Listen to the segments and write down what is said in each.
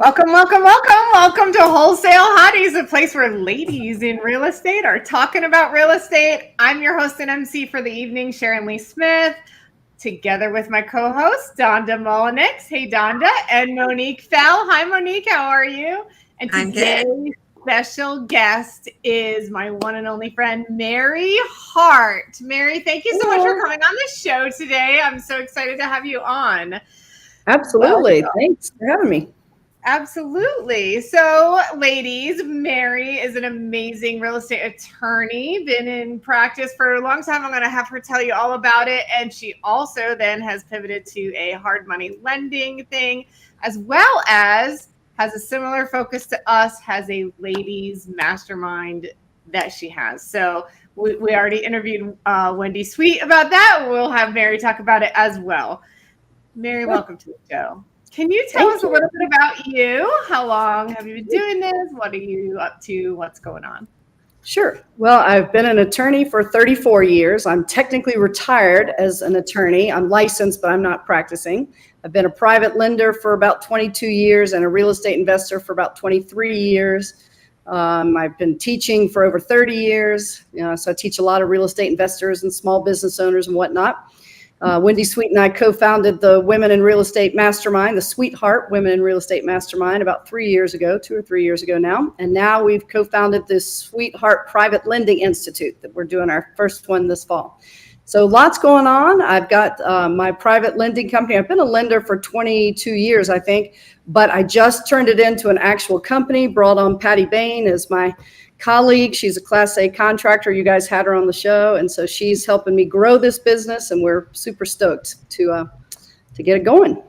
Welcome, welcome, welcome. Welcome to Wholesale Hotties, a place where ladies in real estate are talking about real estate. I'm your host and MC for the evening, Sharon-Lee Smith, together with my co-host, Donda Molinix. Hey, Donda, and Monique Fell. Hi, Monique. How are you? And today's special guest is my one and only friend, Mary Hart. Mary, thank you so much for coming on the show today. I'm so excited to have you on. Absolutely. Thanks for having me. Absolutely. So, ladies, Mary is an amazing real estate attorney, been in practice for a long time. I'm going to have her tell you all about it. And she also then has pivoted to a hard money lending thing, as well as has a similar focus to us, has a ladies mastermind that she has. So we already interviewed Wendy Sweet about that. We'll have Mary talk about it as well. Mary, welcome to the show. Can you tell us a little bit about you? How long have you been doing this? What are you up to? What's going on? Sure. Well, I've been an attorney for 34 years. I'm technically retired as an attorney. I'm licensed, but I'm not practicing. I've been a private lender for about 22 years and a real estate investor for about 23 years. I've been teaching for over 30 years. So I teach a lot of real estate investors and small business owners and whatnot. Wendy Sweet and I co-founded the Women in Real Estate Mastermind, the Sweetheart Women in Real Estate Mastermind, about 3 years ago, 2 or 3 years ago now. And now we've co-founded this Sweetheart Private Lending Institute that we're doing our first one this fall. So lots going on. I've got my private lending company. I've been a lender for 22 years, I think, but I just turned it into an actual company, brought on Patty Bain as my colleague. She's a Class A contractor. You guys had her on the show. And so she's helping me grow this business, and we're super stoked to get it going.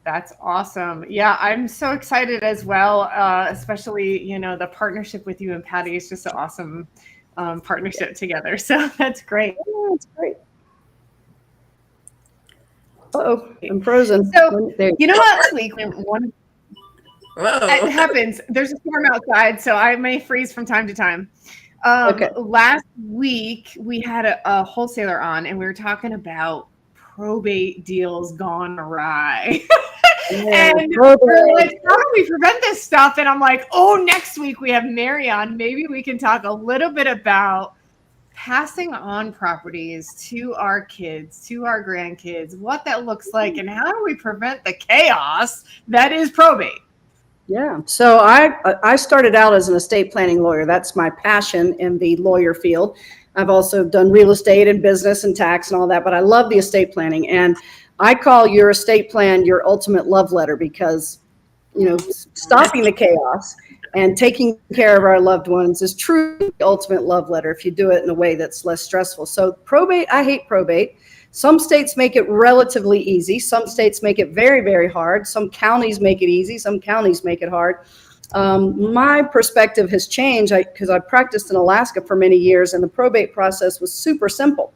That's awesome. Yeah, I'm so excited as well, especially, the partnership with you and Patty is just an awesome partnership together. So that's great. Oh, that's great. Uh-oh, I'm frozen. So, you know what? Last week, it happens. There's a storm outside, so I may freeze from time to time. Last week, we had a wholesaler on, and we were talking about probate deals gone awry. And we're like, how do we prevent this stuff? And I'm like, next week we have Mary on. Maybe we can talk a little bit about passing on properties to our kids, to our grandkids, what that looks like, and how do we prevent the chaos that is probate? Yeah. So I started out as an estate planning lawyer. That's my passion in the lawyer field. I've also done real estate and business and tax and all that, but I love the estate planning. And I call your estate plan your ultimate love letter because, stopping the chaos and taking care of our loved ones is truly the ultimate love letter if you do it in a way that's less stressful. So probate, I hate probate. Some states make it relatively easy. Some states make it very, very hard. Some counties make it easy. Some counties make it hard. My perspective has changed because I practiced in Alaska for many years, and the probate process was super simple.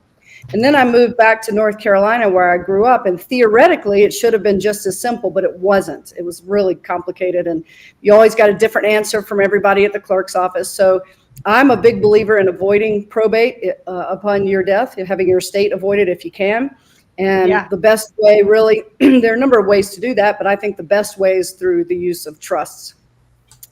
And then I moved back to North Carolina where I grew up, and theoretically it should have been just as simple, but it wasn't. It was really complicated, and you always got a different answer from everybody at the clerk's office. So I'm a big believer in avoiding probate upon your death, having your estate avoided if you can. And the best way, really, there are a number of ways to do that, but I think the best way is through the use of trusts.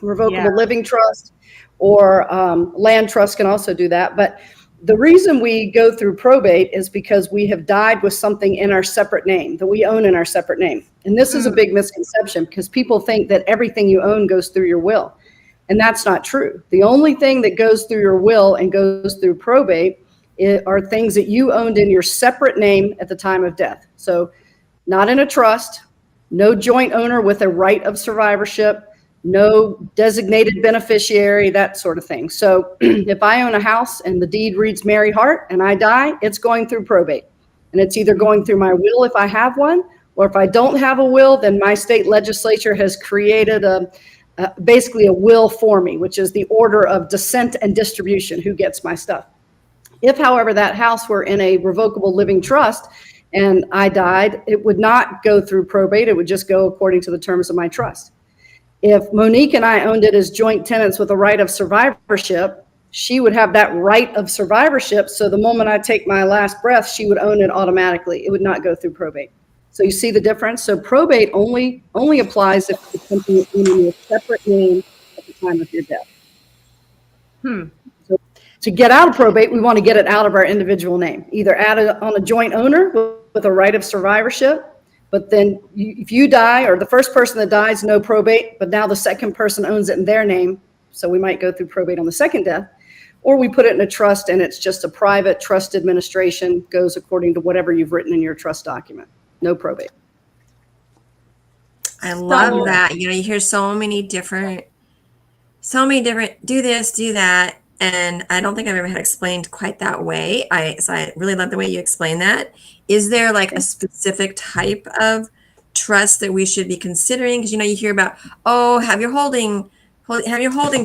Revocable living trust or land trust can also do that. But the reason we go through probate is because we have died with something in our separate name that we own in our separate name. And this is a big misconception because people think that everything you own goes through your will. And that's not true. The only thing that goes through your will and goes through probate are things that you owned in your separate name at the time of death. So not in a trust, no joint owner with a right of survivorship, no designated beneficiary, that sort of thing. So if I own a house and the deed reads Mary Hart and I die, it's going through probate. And it's either going through my will if I have one, or if I don't have a will, then my state legislature has created basically a will for me, which is the order of descent and distribution, who gets my stuff. If, however, that house were in a revocable living trust and I died, it would not go through probate. It would just go according to the terms of my trust. If Monique and I owned it as joint tenants with a right of survivorship, she would have that right of survivorship. So the moment I take my last breath, she would own it automatically. It would not go through probate. So you see the difference? So probate only applies if it's something in your separate name at the time of your death. So to get out of probate, we want to get it out of our individual name, either add it on a joint owner with a right of survivorship. But then if you die, or the first person that dies, no probate, but now the second person owns it in their name. So we might go through probate on the second death, or we put it in a trust and it's just a private trust administration, goes according to whatever you've written in your trust document. No probate. I love that. You know, you hear so many different, do this, do that. And I don't think I've ever had explained quite that way. So I really love the way you explain that. Is there like a specific type of trust that we should be considering? Because, you know, you hear about, oh, have your holding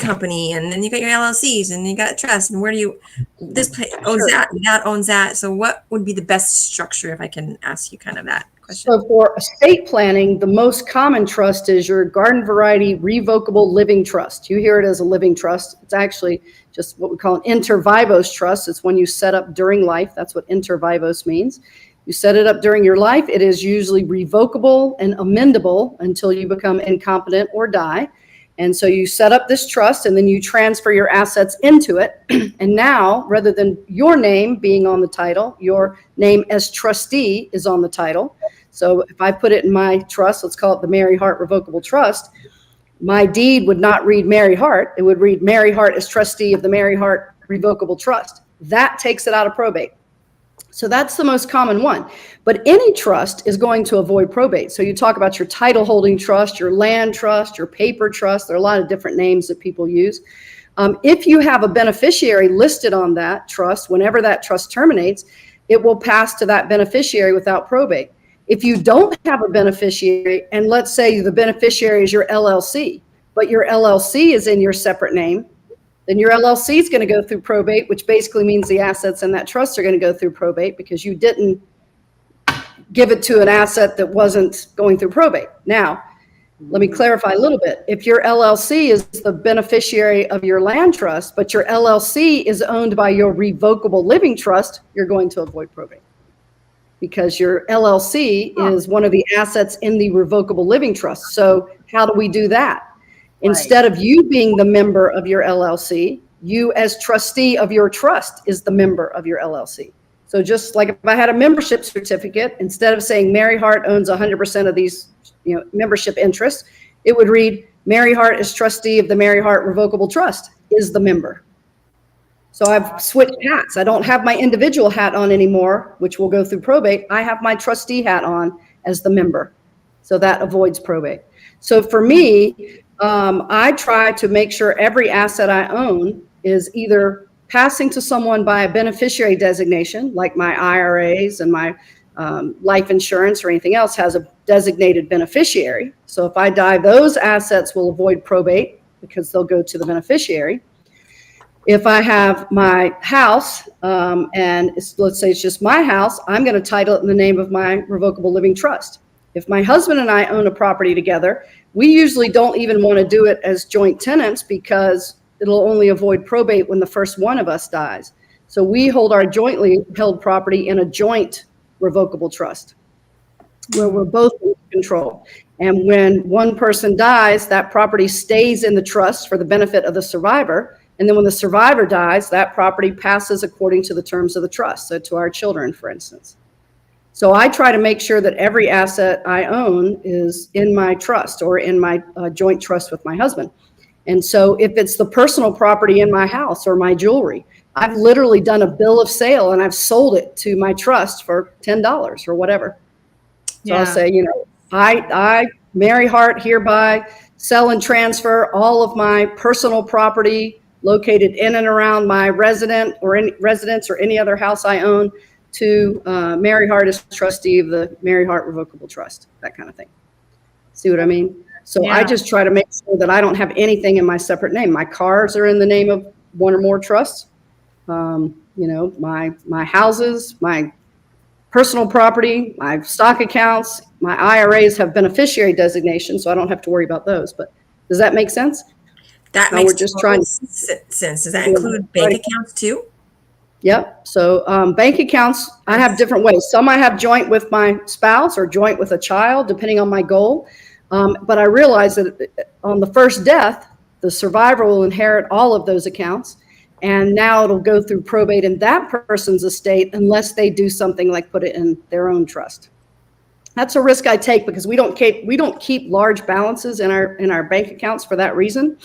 company, and then you got your LLCs, and you got trust, and where do you, this owns that owns that. So what would be the best structure, if I can ask you kind of that question? So for estate planning, the most common trust is your garden variety revocable living trust. You hear it as a living trust. It's actually just what we call an inter vivos trust. It's when you set up during life. That's what inter vivos means. You set it up during your life. It is usually revocable and amendable until you become incompetent or die. And so you set up this trust and then you transfer your assets into it. And now, rather than your name being on the title, your name as trustee is on the title. So if I put it in my trust, let's call it the Mary Hart Revocable Trust, my deed would not read Mary Hart. It would read Mary Hart as trustee of the Mary Hart Revocable Trust. That takes it out of probate. So that's the most common one. But any trust is going to avoid probate. So you talk about your title holding trust, your land trust, your paper trust. There are a lot of different names that people use. If you have a beneficiary listed on that trust, whenever that trust terminates, it will pass to that beneficiary without probate. If you don't have a beneficiary, and let's say the beneficiary is your LLC, but your LLC is in your separate name, then your LLC is going to go through probate, which basically means the assets in that trust are going to go through probate because you didn't give it to an asset that wasn't going through probate. Now, let me clarify a little bit. If your LLC is the beneficiary of your land trust, but your LLC is owned by your revocable living trust, you're going to avoid probate because your LLC is one of the assets in the revocable living trust. So how do we do that? Instead of you being the member of your LLC, you as trustee of your trust is the member of your LLC. So just like if I had a membership certificate, instead of saying Mary Hart owns 100% of these, membership interests, it would read Mary Hart is trustee of the Mary Hart Revocable Trust is the member. So I've switched hats. I don't have my individual hat on anymore, which will go through probate. I have my trustee hat on as the member. So that avoids probate. So for me, I try to make sure every asset I own is either passing to someone by a beneficiary designation, like my IRAs and my life insurance or anything else has a designated beneficiary. So if I die, those assets will avoid probate because they'll go to the beneficiary. If I have my house, and let's say it's just my house, I'm going to title it in the name of my revocable living trust. If my husband and I own a property together, we usually don't even want to do it as joint tenants because it'll only avoid probate when the first one of us dies. So we hold our jointly held property in a joint revocable trust where we're both in control. And when one person dies, that property stays in the trust for the benefit of the survivor. And then when the survivor dies, that property passes according to the terms of the trust. So to our children, for instance. So I try to make sure that every asset I own is in my trust or in my joint trust with my husband. And so if it's the personal property in my house or my jewelry, I've literally done a bill of sale and I've sold it to my trust for $10 or whatever. So I'll say, I, Mary Hart, hereby sell and transfer all of my personal property located in and around my residence or any other house I own to Mary Hart as trustee of the Mary Hart Revocable Trust, that kind of thing. See what I mean? So I just try to make sure that I don't have anything in my separate name. My cars are in the name of one or more trusts. My houses, my personal property, my stock accounts, my IRAs have beneficiary designation, so I don't have to worry about those. But does that make sense? That makes sense. Does that include bank accounts too? Yep. So bank accounts, I have different ways. Some I have joint with my spouse or joint with a child, depending on my goal. But I realize that on the first death, the survivor will inherit all of those accounts. And now it'll go through probate in that person's estate unless they do something like put it in their own trust. That's a risk I take because we don't keep large balances in our bank accounts for that reason.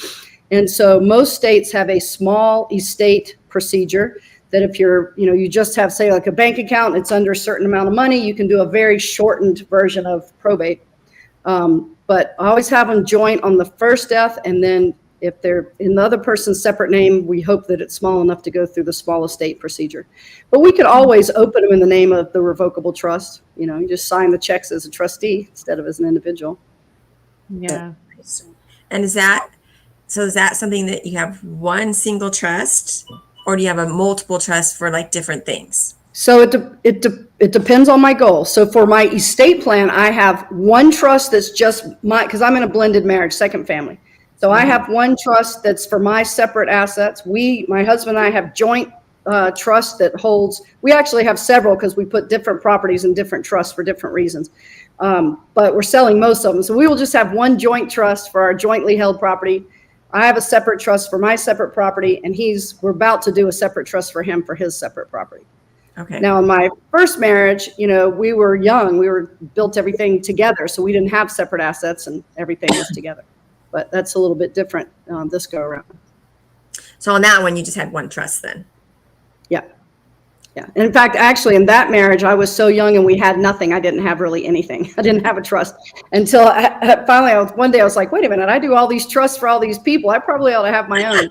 And so most states have a small estate procedure that if you just have, say, like a bank account, it's under a certain amount of money, you can do a very shortened version of probate. But I always have them joint on the first death, and then if they're in the other person's separate name, we hope that it's small enough to go through the small estate procedure. But we could always open them in the name of the revocable trust. You just sign the checks as a trustee instead of as an individual. Yeah. And is that something that you have one single trust, or do you have a multiple trust for like different things? So it depends on my goal. So for my estate plan, I have one trust that's just because I'm in a blended marriage, second family. So I have one trust that's for my separate assets. My husband and I have joint trust that holds. We actually have several because we put different properties in different trusts for different reasons. But we're selling most of them. So we will just have one joint trust for our jointly held property. I have a separate trust for my separate property, and we're about to do a separate trust for him for his separate property. Okay. Now, in my first marriage, we were young. We built everything together, so we didn't have separate assets, and everything was together. But that's a little bit different this go around. So on that one, you just had one trust then? Yeah. Yeah. In fact, actually, in that marriage, I was so young and we had nothing. I didn't have really anything. I didn't have a trust until finally one day I was like, wait a minute, I do all these trusts for all these people. I probably ought to have my own.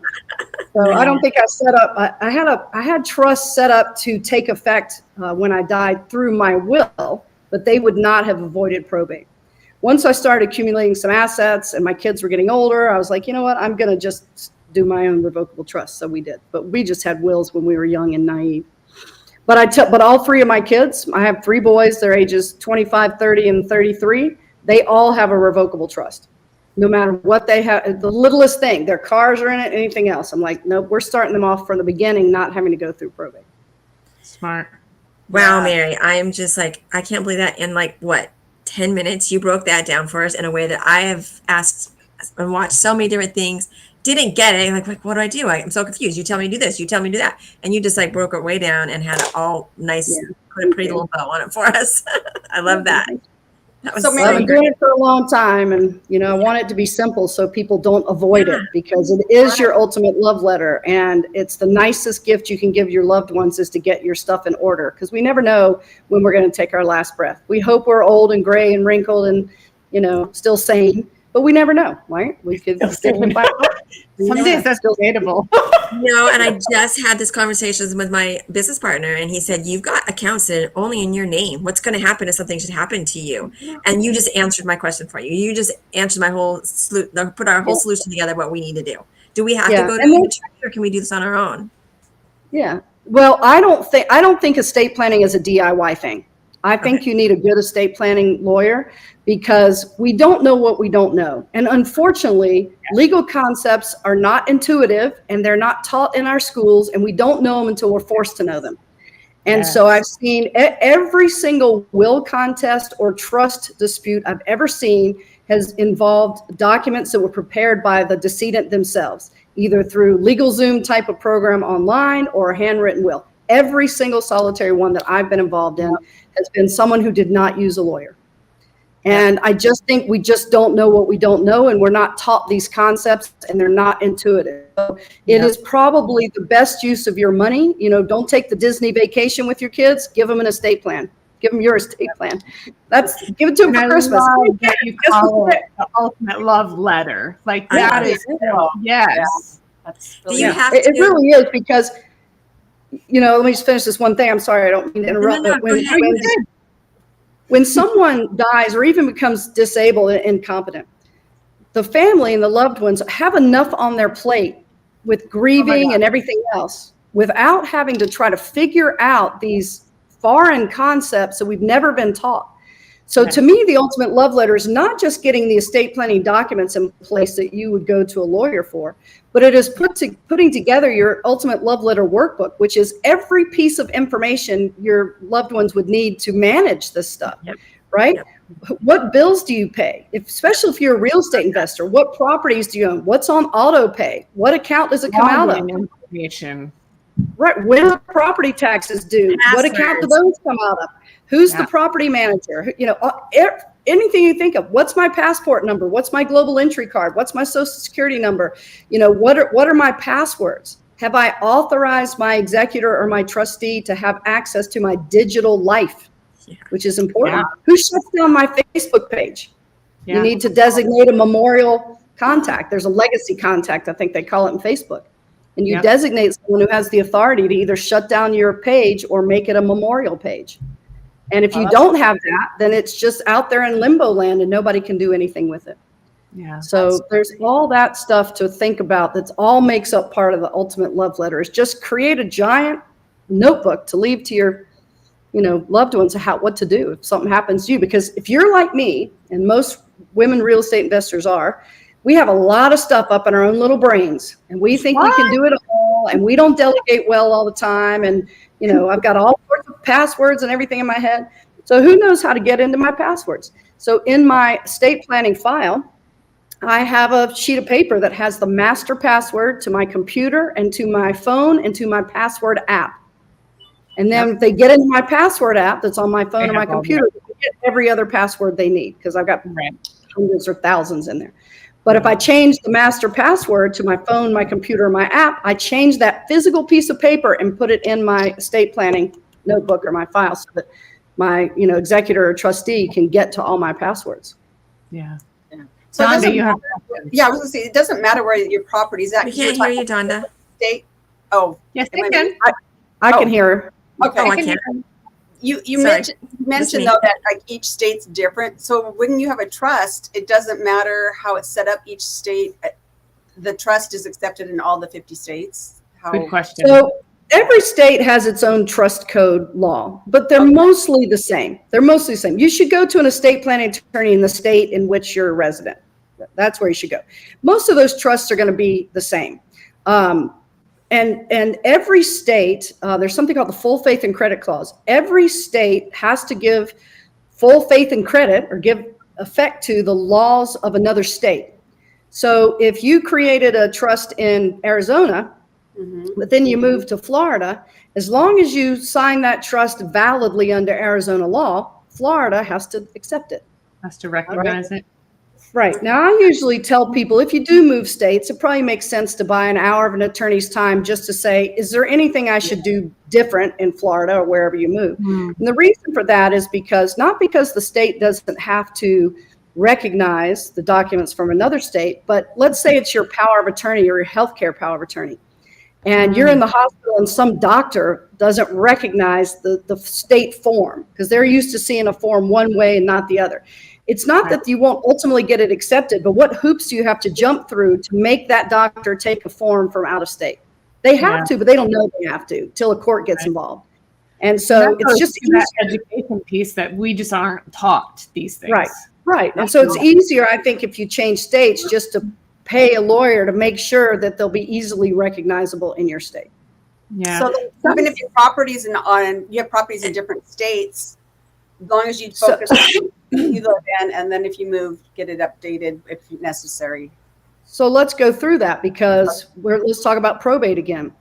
So I don't think I set up, I had trusts set up to take effect when I died through my will, but they would not have avoided probate. Once I started accumulating some assets and my kids were getting older, I was like, you know what, I'm going to just do my own revocable trust. So we did, but we just had wills when we were young and naive. But all three of my kids, I have three boys, their ages 25, 30, and 33. They all have a revocable trust. No matter what they have, the littlest thing, their cars are in it, anything else. I'm like, nope, we're starting them off from the beginning, not having to go through probate. Smart. Wow, Mary, I am just like, I can't believe that in 10 minutes, you broke that down for us in a way that I have asked and watched so many different things. Didn't get it. Like, what do I do? I'm so confused. You tell me to do this. You tell me to do that. And you just broke it way down and had it all nice, put a pretty little bow on it for us. I love that. That was so I've been doing it for a long time, and I want it to be simple so people don't avoid it, because it is your ultimate love letter, and it's the nicest gift you can give your loved ones is to get your stuff in order, because we never know when we're going to take our last breath. We hope we're old and gray and wrinkled and still sane. But we never know, right? We could still by some days that's debatable. And I just had this conversation with my business partner, and he said, you've got accounts that are only in your name. What's going to happen if something should happen to you? And you just answered my question for you. You just answered my whole put our whole solution together, what we need to do. Do we have to go to a church, or can we do this on our own? Yeah. Well, I don't think estate planning is a DIY thing. I think you need a good estate planning lawyer, because we don't know what we don't know. And unfortunately, legal concepts are not intuitive, and they're not taught in our schools, and we don't know them until we're forced to know them. And so I've seen every single will contest or trust dispute I've ever seen has involved documents that were prepared by the decedent themselves, either through LegalZoom type of program online or a handwritten will. Every single solitary one that I've been involved in has been someone who did not use a lawyer. And I just think we just don't know what we don't know, and we're not taught these concepts, and they're not intuitive. So it is probably the best use of your money. Don't take the Disney vacation with your kids. Give them an estate plan. Give them your estate plan. Give it to them for Christmas. That you call it the ultimate love letter. That is, yes. Do you have to? It really is, because, let me just finish this one thing. I'm sorry, I don't mean to interrupt. No, When someone dies or even becomes disabled and incompetent, the family and the loved ones have enough on their plate with grieving and everything else without having to try to figure out these foreign concepts that we've never been taught. So to me, the ultimate love letter is not just getting the estate planning documents in place that you would go to a lawyer for, but it is putting together your ultimate love letter workbook, which is every piece of information your loved ones would need to manage this stuff, right? What bills do you pay? Especially if you're a real estate investor, what properties do you own? What's on auto pay? What account does it come out of? Information. Right. When are property taxes due? What account do those come out of? Who's the property manager? You know, anything you think of. What's my passport number? What's my global entry card? What's my social security number? You know, what are my passwords? Have I authorized my executor or my trustee to have access to my digital life, which is important? Who shuts down my Facebook page? You need to designate a memorial contact. There's a legacy contact, I think they call it in Facebook. And you designate someone who has the authority to either shut down your page or make it a memorial page. And if you don't have that, then it's just out there in limbo land and nobody can do anything with it. Yeah. So there's all that stuff to think about. That's all makes up part of the ultimate love letter. Is just create a giant notebook to leave to your, you know, loved ones what to do if something happens to you. Because if you're like me, and most women real estate investors are, we have a lot of stuff up in our own little brains, and we think we can do it all, and we don't delegate well all the time. And, you know, I've got all sorts of passwords and everything in my head. So who knows how to get into my passwords? So in my estate planning file, I have a sheet of paper that has the master password to my computer and to my phone and to my password app. And then if they get into my password app that's on my phone or my computer, they get every other password they need, because I've got hundreds or thousands in there. But if I change the master password to my phone, my computer, my app, I change that physical piece of paper and put it in my estate planning notebook or my file, so that my, you know, executor or trustee can get to all my passwords. Yeah. So Donda, you have I was going to say, it doesn't matter where your property is at. We can't hear you, Donda. State. Oh, yes, I can. I can hear her. Okay. Oh, I can't. You mentioned though that like each state's different. So when you have a trust, it doesn't matter how it's set up. Each state, the trust is accepted in all the 50 states. Good question. So every state has its own trust code law, but they're mostly the same. They're mostly the same. You should go to an estate planning attorney in the state in which you're a resident. That's where you should go. Most of those trusts are going to be the same. And every state, there's something called the full faith and credit clause. Every state has to give full faith and credit, or give effect to the laws of another state. So if you created a trust in Arizona, but then you move to Florida, as long as you sign that trust validly under Arizona law, Florida has to accept it. Has to recognize it. Right. Now, I usually tell people, if you do move states, it probably makes sense to buy an hour of an attorney's time just to say, is there anything I should do different in Florida or wherever you move? And the reason for that is not because the state doesn't have to recognize the documents from another state, but let's say it's your power of attorney or your healthcare power of attorney, and you're in the hospital and some doctor doesn't recognize the state form because they're used to seeing a form one way and not the other. It's not that you won't ultimately get it accepted, but what hoops do you have to jump through to make that doctor take a form from out of state? They have to, but they don't know they have to till a court gets involved. And so it's just that education piece that we just aren't taught these things. Right. And so it's easier, I think, if you change states, just to pay a lawyer to make sure that they'll be easily recognizable in your state. Yeah. So even if your properties you have properties in different states, as long as you focus on you live in, and then if you move, get it updated if necessary. So let's go through that, because let's talk about probate again.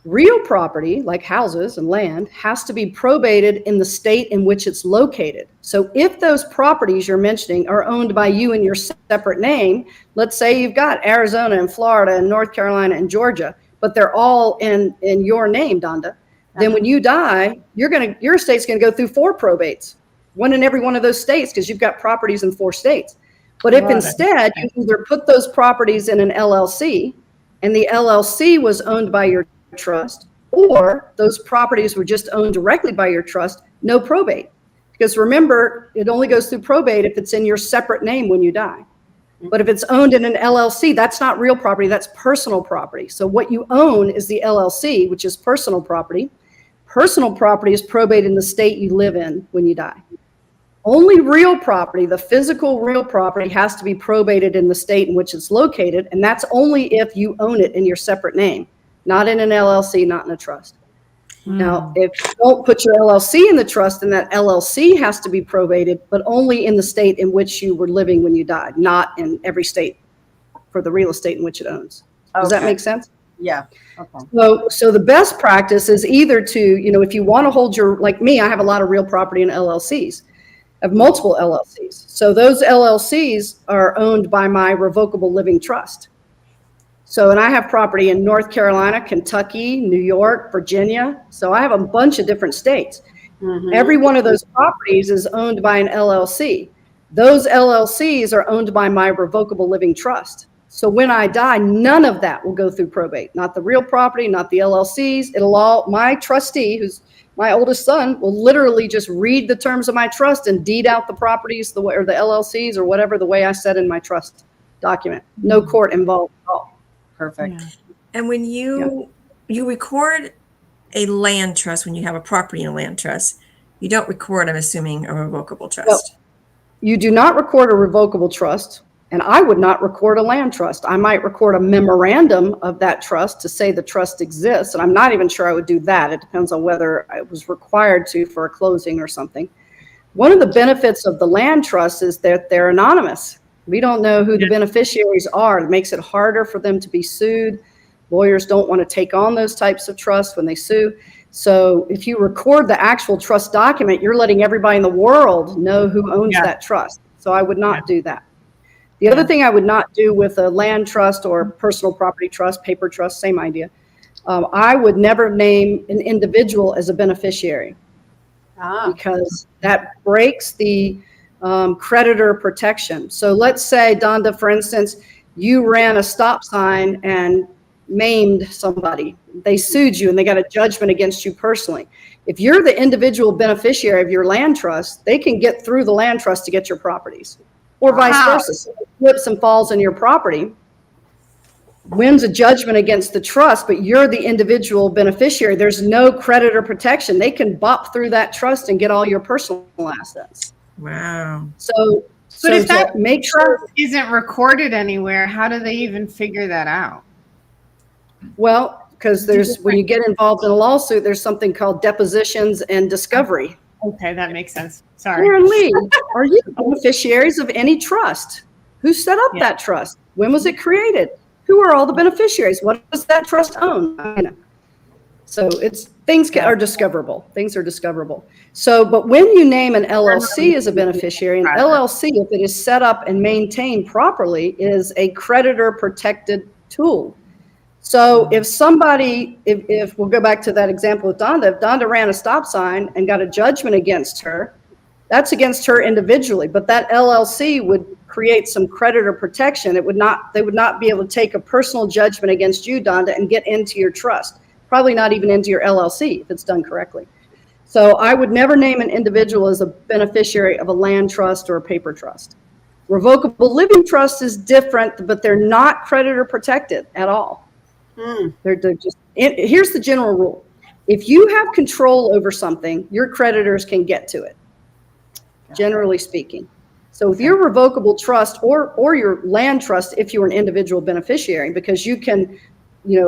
Real property, like houses and land, has to be probated in the state in which it's located. So if those properties you're mentioning are owned by you in your separate name, let's say you've got Arizona and Florida and North Carolina and Georgia, but they're all in your name, Donda, then when you die, your estate's going to go through 4 probates, one in every one of those states, because you've got properties in 4 states. But if instead you either put those properties in an LLC, and the LLC was owned by your trust, or those properties were just owned directly by your trust, no probate. Because remember, it only goes through probate if it's in your separate name when you die. But if it's owned in an LLC, that's not real property, that's personal property. So what you own is the LLC, which is personal property. Personal property is probated in the state you live in when you die. Only real property, the physical real property, has to be probated in the state in which it's located, and that's only if you own it in your separate name, not in an LLC, not in a trust. Now, if you don't put your LLC in the trust, then that LLC has to be probated, but only in the state in which you were living when you died, not in every state for the real estate in which it owns. Does that make sense? Yeah. Okay. So the best practice is either to, if you want to hold like me, I have a lot of real property in LLCs. I have multiple LLCs. So those LLCs are owned by my revocable living trust. So, and I have property in North Carolina, Kentucky, New York, Virginia. So I have a bunch of different states. Mm-hmm. Every one of those properties is owned by an LLC. Those LLCs are owned by my revocable living trust. So when I die, none of that will go through probate. Not the real property, not the LLCs. It'll all, my trustee, who's my oldest son, will literally just read the terms of my trust and deed out the properties or the LLCs or whatever the way I said in my trust document. No court involved at all. Perfect. Yeah. And when you record a land trust, when you have a property in a land trust, you don't record, I'm assuming, a revocable trust. No, you do not record a revocable trust, and I would not record a land trust. I might record a memorandum of that trust to say the trust exists, and I'm not even sure I would do that. It depends on whether I was required to for a closing or something. One of the benefits of the land trust is that they're anonymous. We don't know who the beneficiaries are. It makes it harder for them to be sued. Lawyers don't want to take on those types of trusts when they sue. So if you record the actual trust document, you're letting everybody in the world know who owns that trust. So I would not do that. The other thing I would not do with a land trust or personal property trust, paper trust, same idea. I would never name an individual as a beneficiary because that breaks the creditor protection. So let's say, Donda, for instance, you ran a stop sign and maimed somebody. They sued you and they got a judgment against you personally. If you're the individual beneficiary of your land trust, they can get through the land trust to get your properties, or vice versa. So it slips and falls on your property, wins a judgment against the trust, but you're the individual beneficiary. There's no creditor protection. They can bop through that trust and get all your personal assets. Wow. But if that trust isn't recorded anywhere, how do they even figure that out? Well, because when you get involved in a lawsuit, there's something called depositions and discovery. Okay, that makes sense. Sorry. Sharon-Lee, are you beneficiaries of any trust? Who set up that trust? When was it created? Who are all the beneficiaries? What does that trust own? So things are discoverable. Things are discoverable. So, but when you name an LLC as a beneficiary, an LLC, if it is set up and maintained properly, is a creditor protected tool. So if somebody, if we'll go back to that example with Donda, if Donda ran a stop sign and got a judgment against her, that's against her individually, but that LLC would create some creditor protection. They would not be able to take a personal judgment against you, Donda, and get into your trust. Probably not even into your LLC if it's done correctly. So I would never name an individual as a beneficiary of a land trust or a paper trust. Revocable living trust is different, but they're not creditor protected at all. They're just, here's the general rule. If you have control over something, your creditors can get to it, generally speaking. So with your revocable trust or your land trust, if you're an individual beneficiary, because you can,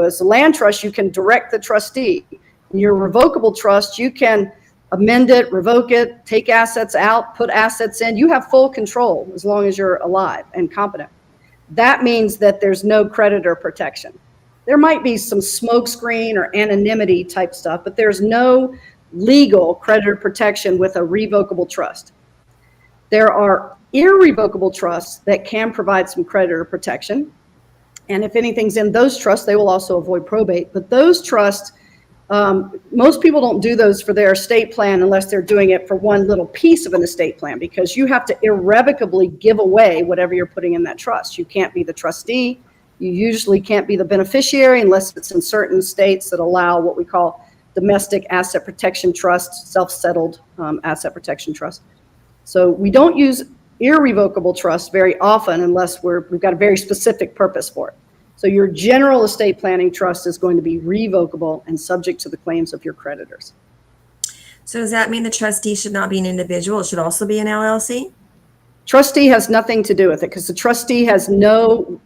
as a land trust, you can direct the trustee. In your revocable trust, you can amend it, revoke it, take assets out, put assets in. You have full control as long as you're alive and competent. That means that there's no creditor protection. There might be some smokescreen or anonymity type stuff, but there's no legal creditor protection with a revocable trust. There are irrevocable trusts that can provide some creditor protection. And if anything's in those trusts, they will also avoid probate. But those trusts, most people don't do those for their estate plan unless they're doing it for one little piece of an estate plan, because you have to irrevocably give away whatever you're putting in that trust. You can't be the trustee. You usually can't be the beneficiary unless it's in certain states that allow what we call domestic asset protection trust, self-settled asset protection trust. So we don't use irrevocable trust very often unless we've got a very specific purpose for it. So your general estate planning trust is going to be revocable and subject to the claims of your creditors. So does that mean the trustee should not be an individual? It should also be an LLC? Trustee has nothing to do with it because the trustee has no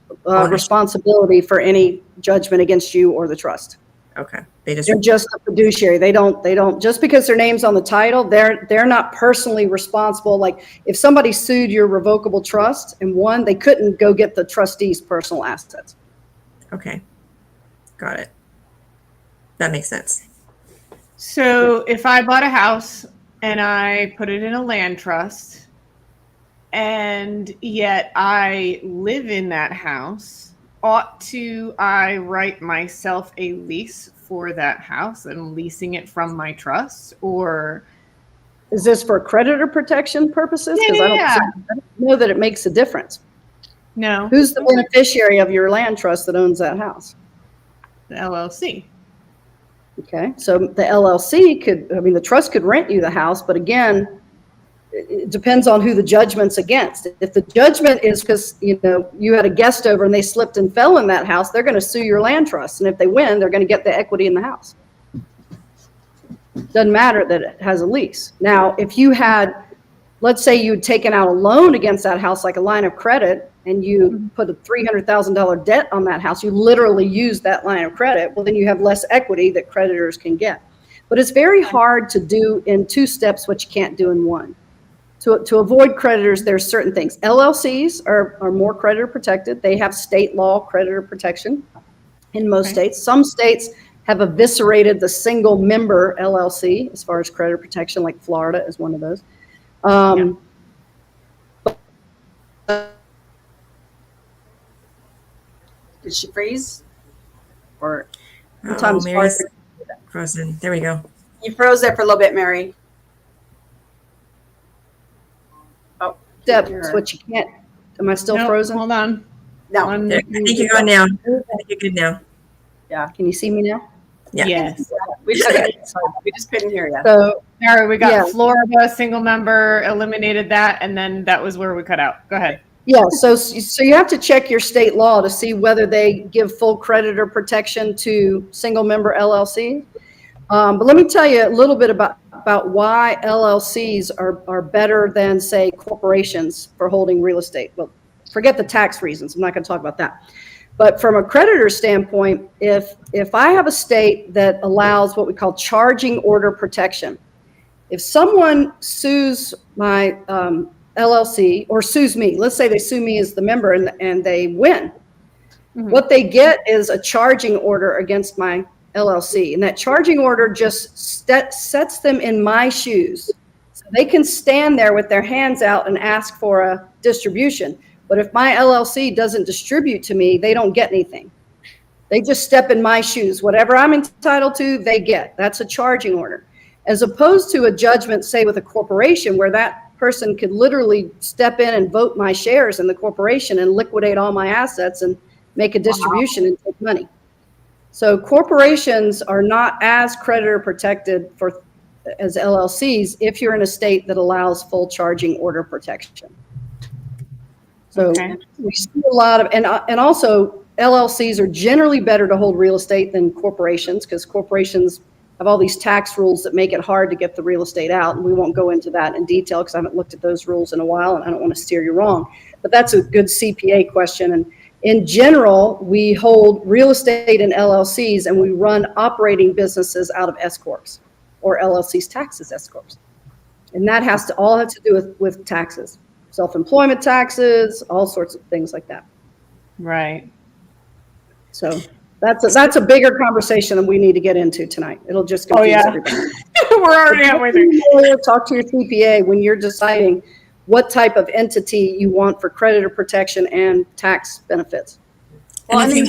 responsibility for any judgment against you or the trust. Okay. They're just a fiduciary. They don't, just because their name's on the title, they're not personally responsible. Like if somebody sued your revocable trust and won, they couldn't go get the trustee's personal assets. Okay. Got it. That makes sense. So if I bought a house and I put it in a land trust, and yet I live in that house, ought to I write myself a lease for that house and leasing it from my trust? Or is this for creditor protection purposes? Because I don't know that it makes a difference. No. Who's the beneficiary of your land trust that owns that house? The LLC. Okay, so the LLC could, I mean, the trust could rent you the house, but again, it depends on who the judgment's against. If the judgment is because, you know, you had a guest over and they slipped and fell in that house, they're going to sue your land trust. And if they win, they're going to get the equity in the house. Doesn't matter that it has a lease. Now, if you had, let's say you'd taken out a loan against that house, like a line of credit, and you put a $300,000 debt on that house, you literally use that line of credit, well, then you have less equity that creditors can get. But it's very hard to do in two steps what you can't do in one. To avoid creditors, there's certain things. LLCs are more creditor protected. They have state law creditor protection in most states. Some states have eviscerated the single member LLC as far as creditor protection, like Florida is one of those. Did she freeze? Or sometimes Mary's frozen. There we go. you froze there for a little bit, Mary. Oh, steps what you can't. Am I still frozen? Hold on. No. I think you're going now. I think you're good now. Yeah. Can you see me now? Yeah. Yes. We just couldn't hear you. So Mary, we got Florida, single member, eliminated that, and then that was where we cut out. Go ahead. yeah, so you have to check your state law to see whether they give full creditor protection to single member LLC. But let me tell you a little bit about why LLCs are better than, say, corporations for holding real estate. Well, forget the tax reasons. I'm not going to talk about that. But from a creditor standpoint, if I have a state that allows what we call charging order protection, if someone sues my LLC or sues me, let's say they sue me as the member and they win, what they get is a charging order against my LLC. And that charging order just sets them in my shoes. So they can stand there with their hands out and ask for a distribution. But if my LLC doesn't distribute to me, they don't get anything. They just step in my shoes. Whatever I'm entitled to, they get. That's a charging order. As opposed to a judgment, say, with a corporation, where that person could literally step in and vote my shares in the corporation and liquidate all my assets and make a distribution and take money. So corporations are not as creditor protected as LLCs if you're in a state that allows full charging order protection. So we see a lot of, and also LLCs are generally better to hold real estate than corporations, because corporations have all these tax rules that make it hard to get the real estate out. And we won't go into that in detail because I haven't looked at those rules in a while and I don't want to steer you wrong. But that's a good CPA question. And in general, we hold real estate in LLCs and we run operating businesses out of S-Corps or LLCs taxes S-Corps. And that has to do with taxes. Self-employment taxes, all sorts of things like that. Right. So that's a bigger conversation than we need to get into tonight. It'll just confuse everybody. We're already halfway through. Talk to your CPA when you're deciding what type of entity you want for creditor protection and tax benefits. Well, And if you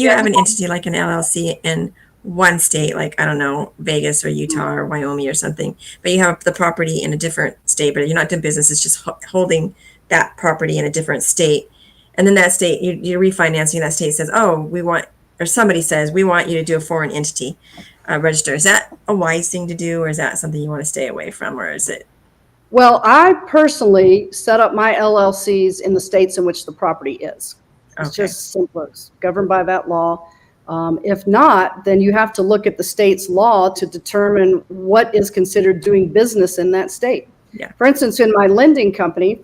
have an entity like an LLC in one state, like, I don't know, Vegas or Utah or Wyoming or something, but you have the property in a different state, but you're not doing business, it's just holding that property in a different state. And then that state, you're refinancing, that state says, somebody says, we want you to do a foreign entity register. Is that a wise thing to do, or is that something you want to stay away from, or is it? Well, I personally set up my LLCs in the states in which the property is. It's just simple. It's governed by that law. If not, then you have to look at the state's law to determine what is considered doing business in that state. Yeah. For instance, in my lending company,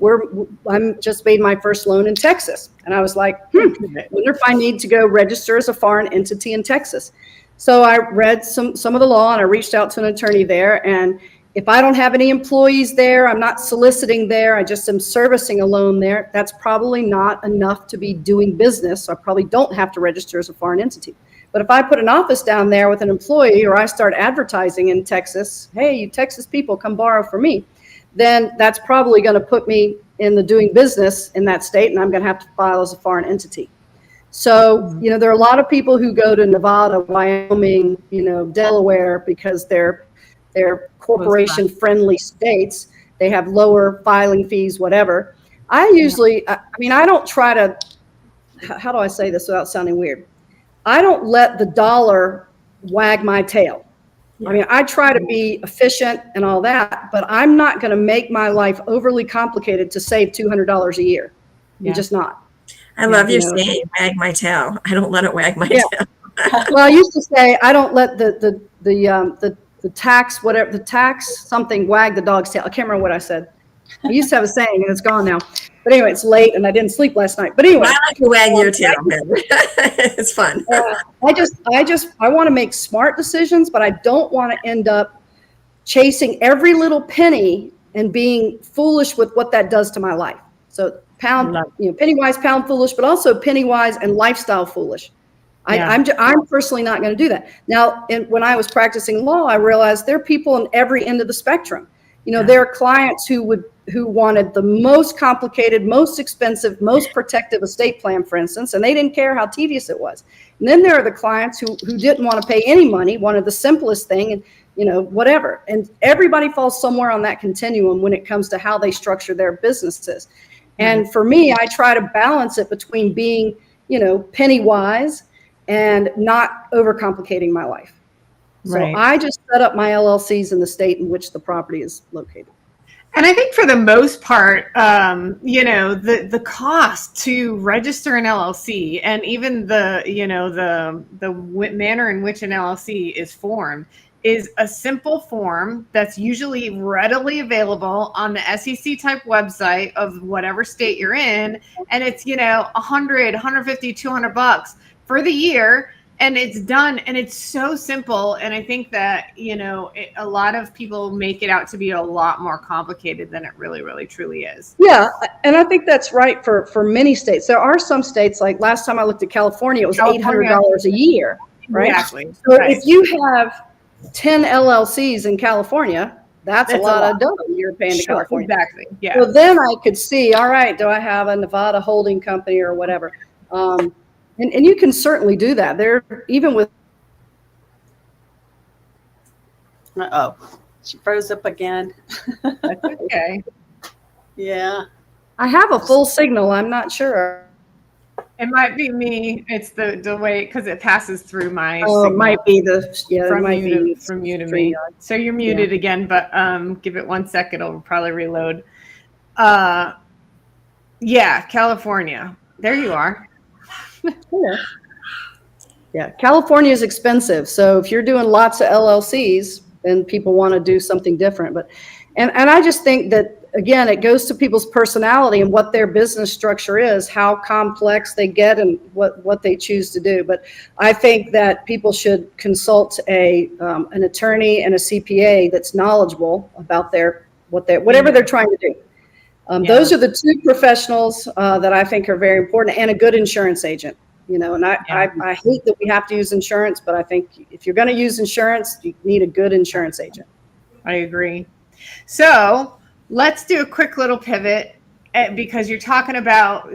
I'm just made my first loan in Texas. And I was like, wonder if I need to go register as a foreign entity in Texas. So I read some of the law and I reached out to an attorney there. And if I don't have any employees there, I'm not soliciting there, I just am servicing a loan there, that's probably not enough to be doing business. So I probably don't have to register as a foreign entity. But if I put an office down there with an employee, or I start advertising in Texas, hey, you Texas people, come borrow from me, then that's probably going to put me in the doing business in that state, and I'm going to have to file as a foreign entity. So, there are a lot of people who go to Nevada, Wyoming, Delaware, because they're corporation friendly states. They have lower filing fees, whatever. I usually, I don't try to, how do I say this without sounding weird? I don't let the dollar wag my tail. Yeah. I try to be efficient and all that, but I'm not going to make my life overly complicated to save $200 a year. Yeah. I'm just not. I love your saying, wag my tail. I don't let it wag my tail. Well, I used to say, I don't let the tax, whatever, the tax something wag the dog's tail. I can't remember what I said. I used to have a saying and it's gone now. But anyway, it's late and I didn't sleep last night. But anyway. I like to wag your tail. It's fun. I want to make smart decisions, but I don't want to end up chasing every little penny and being foolish with what that does to my life. So penny wise, pound foolish, but also penny wise and lifestyle foolish. I'm personally not going to do that. Now, when I was practicing law, I realized there are people on every end of the spectrum. There are clients who wanted the most complicated, most expensive, most protective estate plan, for instance, and they didn't care how tedious it was. And then there are the clients who didn't want to pay any money, wanted the simplest thing, and whatever. And everybody falls somewhere on that continuum when it comes to how they structure their businesses. And for me, I try to balance it between being, penny wise and not overcomplicating my life. So I just set up my LLCs in the state in which the property is located. And I think for the most part, the cost to register an LLC and even the manner in which an LLC is formed is a simple form that's usually readily available on the SEC type website of whatever state you're in. And it's, $100, $150, $200 for the year. And it's done, and it's so simple. And I think that, a lot of people make it out to be a lot more complicated than it really, really, truly is. Yeah, and I think that's right for many states. There are some states, like last time I looked at California, it was $800 a year, right? Exactly. So if you have 10 LLCs in California, that's a lot of dough you're paying to California. Exactly, yeah. So then I could see, all right, do I have a Nevada holding company or whatever? And you can certainly do that. There, even with. She froze up again. That's okay. Yeah. I have a full signal. I'm not sure. It might be me. It's the way, because it passes through my. Oh, it might be from you to me. So you're muted again, but give it 1 second. It'll probably reload. California. There you are. Yeah, California is expensive. So if you're doing lots of LLCs, then people want to do something different. But and I just think that, again, it goes to people's personality and what their business structure is, how complex they get and what they choose to do. But I think that people should consult an attorney and a CPA that's knowledgeable about whatever they're trying to do. Those are the two professionals that I think are very important, and a good insurance agent. And I hate that we have to use insurance, but I think if you're going to use insurance, you need a good insurance agent. I agree. So let's do a quick little pivot, because you're talking about,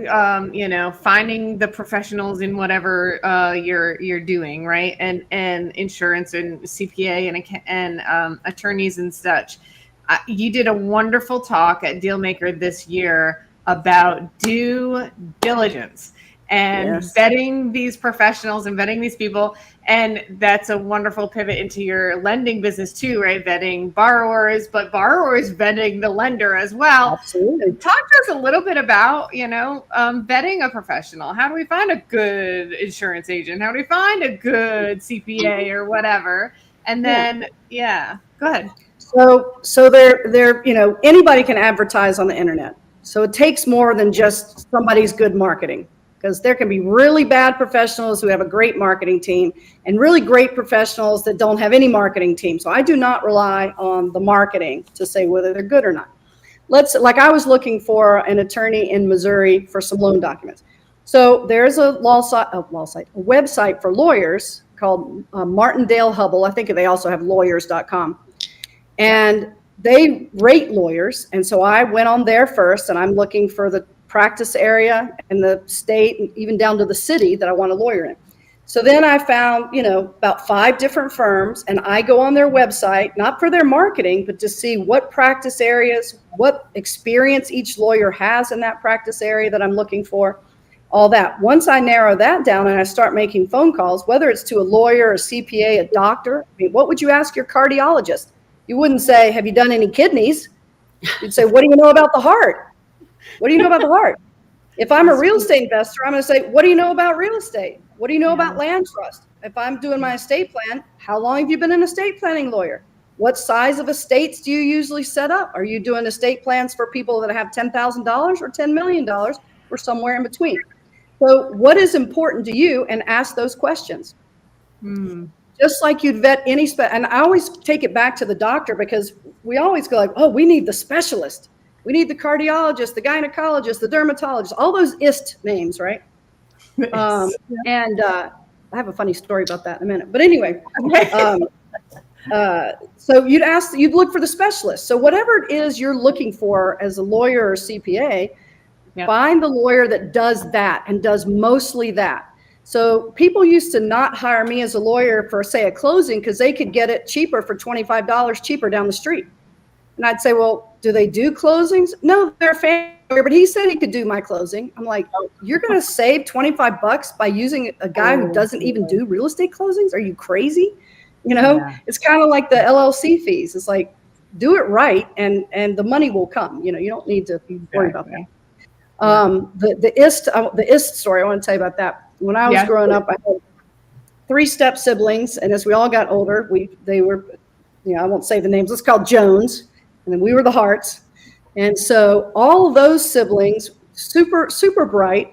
finding the professionals in whatever you're doing, right? And insurance and CPA and attorneys and such. You did a wonderful talk at Dealmaker this year about due diligence. and Yes. vetting these professionals and vetting these people. And that's a wonderful pivot into your lending business too, right? Vetting borrowers, but borrowers vetting the lender as well. Absolutely. Talk to us a little bit about, vetting a professional. How do we find a good insurance agent? How do we find a good CPA or whatever? And then, go ahead. So they're anybody can advertise on the internet. So it takes more than just somebody's good marketing, because there can be really bad professionals who have a great marketing team and really great professionals that don't have any marketing team. So I do not rely on the marketing to say whether they're good or not. I was looking for an attorney in Missouri for some loan documents. So there's a website for lawyers called Martindale Hubble. I think they also have lawyers.com. And they rate lawyers. And so I went on there first, and I'm looking for the practice area and the state, and even down to the city that I want a lawyer in. So then I found, about 5 different firms, and I go on their website, not for their marketing, but to see what practice areas, what experience each lawyer has in that practice area that I'm looking for, all that. Once I narrow that down and I start making phone calls, whether it's to a lawyer, a CPA, a doctor, what would you ask your cardiologist? You wouldn't say, have you done any kidneys? You'd say, what do you know about the heart? What do you know about the heart? If I'm a real estate investor, I'm going to say, what do you know about real estate? What do you know about land trust? If I'm doing my estate plan, how long have you been an estate planning lawyer? What size of estates do you usually set up? Are you doing estate plans for people that have $10,000 or $10 million or somewhere in between? So what is important to you, and ask those questions. Just like you'd vet any and I always take it back to the doctor, because we always go like, oh, we need the specialist. We need the cardiologist, the gynecologist, the dermatologist, all those IST names, right? And I have a funny story about that in a minute. But anyway, so you'd look for the specialist. So whatever it is you're looking for as a lawyer or CPA, find the lawyer that does that and does mostly that. So people used to not hire me as a lawyer for, say, a closing, because they could get it cheaper for $25 cheaper down the street. And I'd say, well, do they do closings? No, they're a family lawyer, but he said he could do my closing. I'm like, you're going to save $25 by using a guy who doesn't even do real estate closings? Are you crazy? It's kind of like the LLC fees. It's like, do it right, and the money will come. You don't need to worry about that. The IST story, I want to tell you about that. When I was growing up, I had 3 step siblings, and as we all got older, they were, I won't say the names. Let's call Jones, and then we were the Harts. And so all of those siblings, super bright,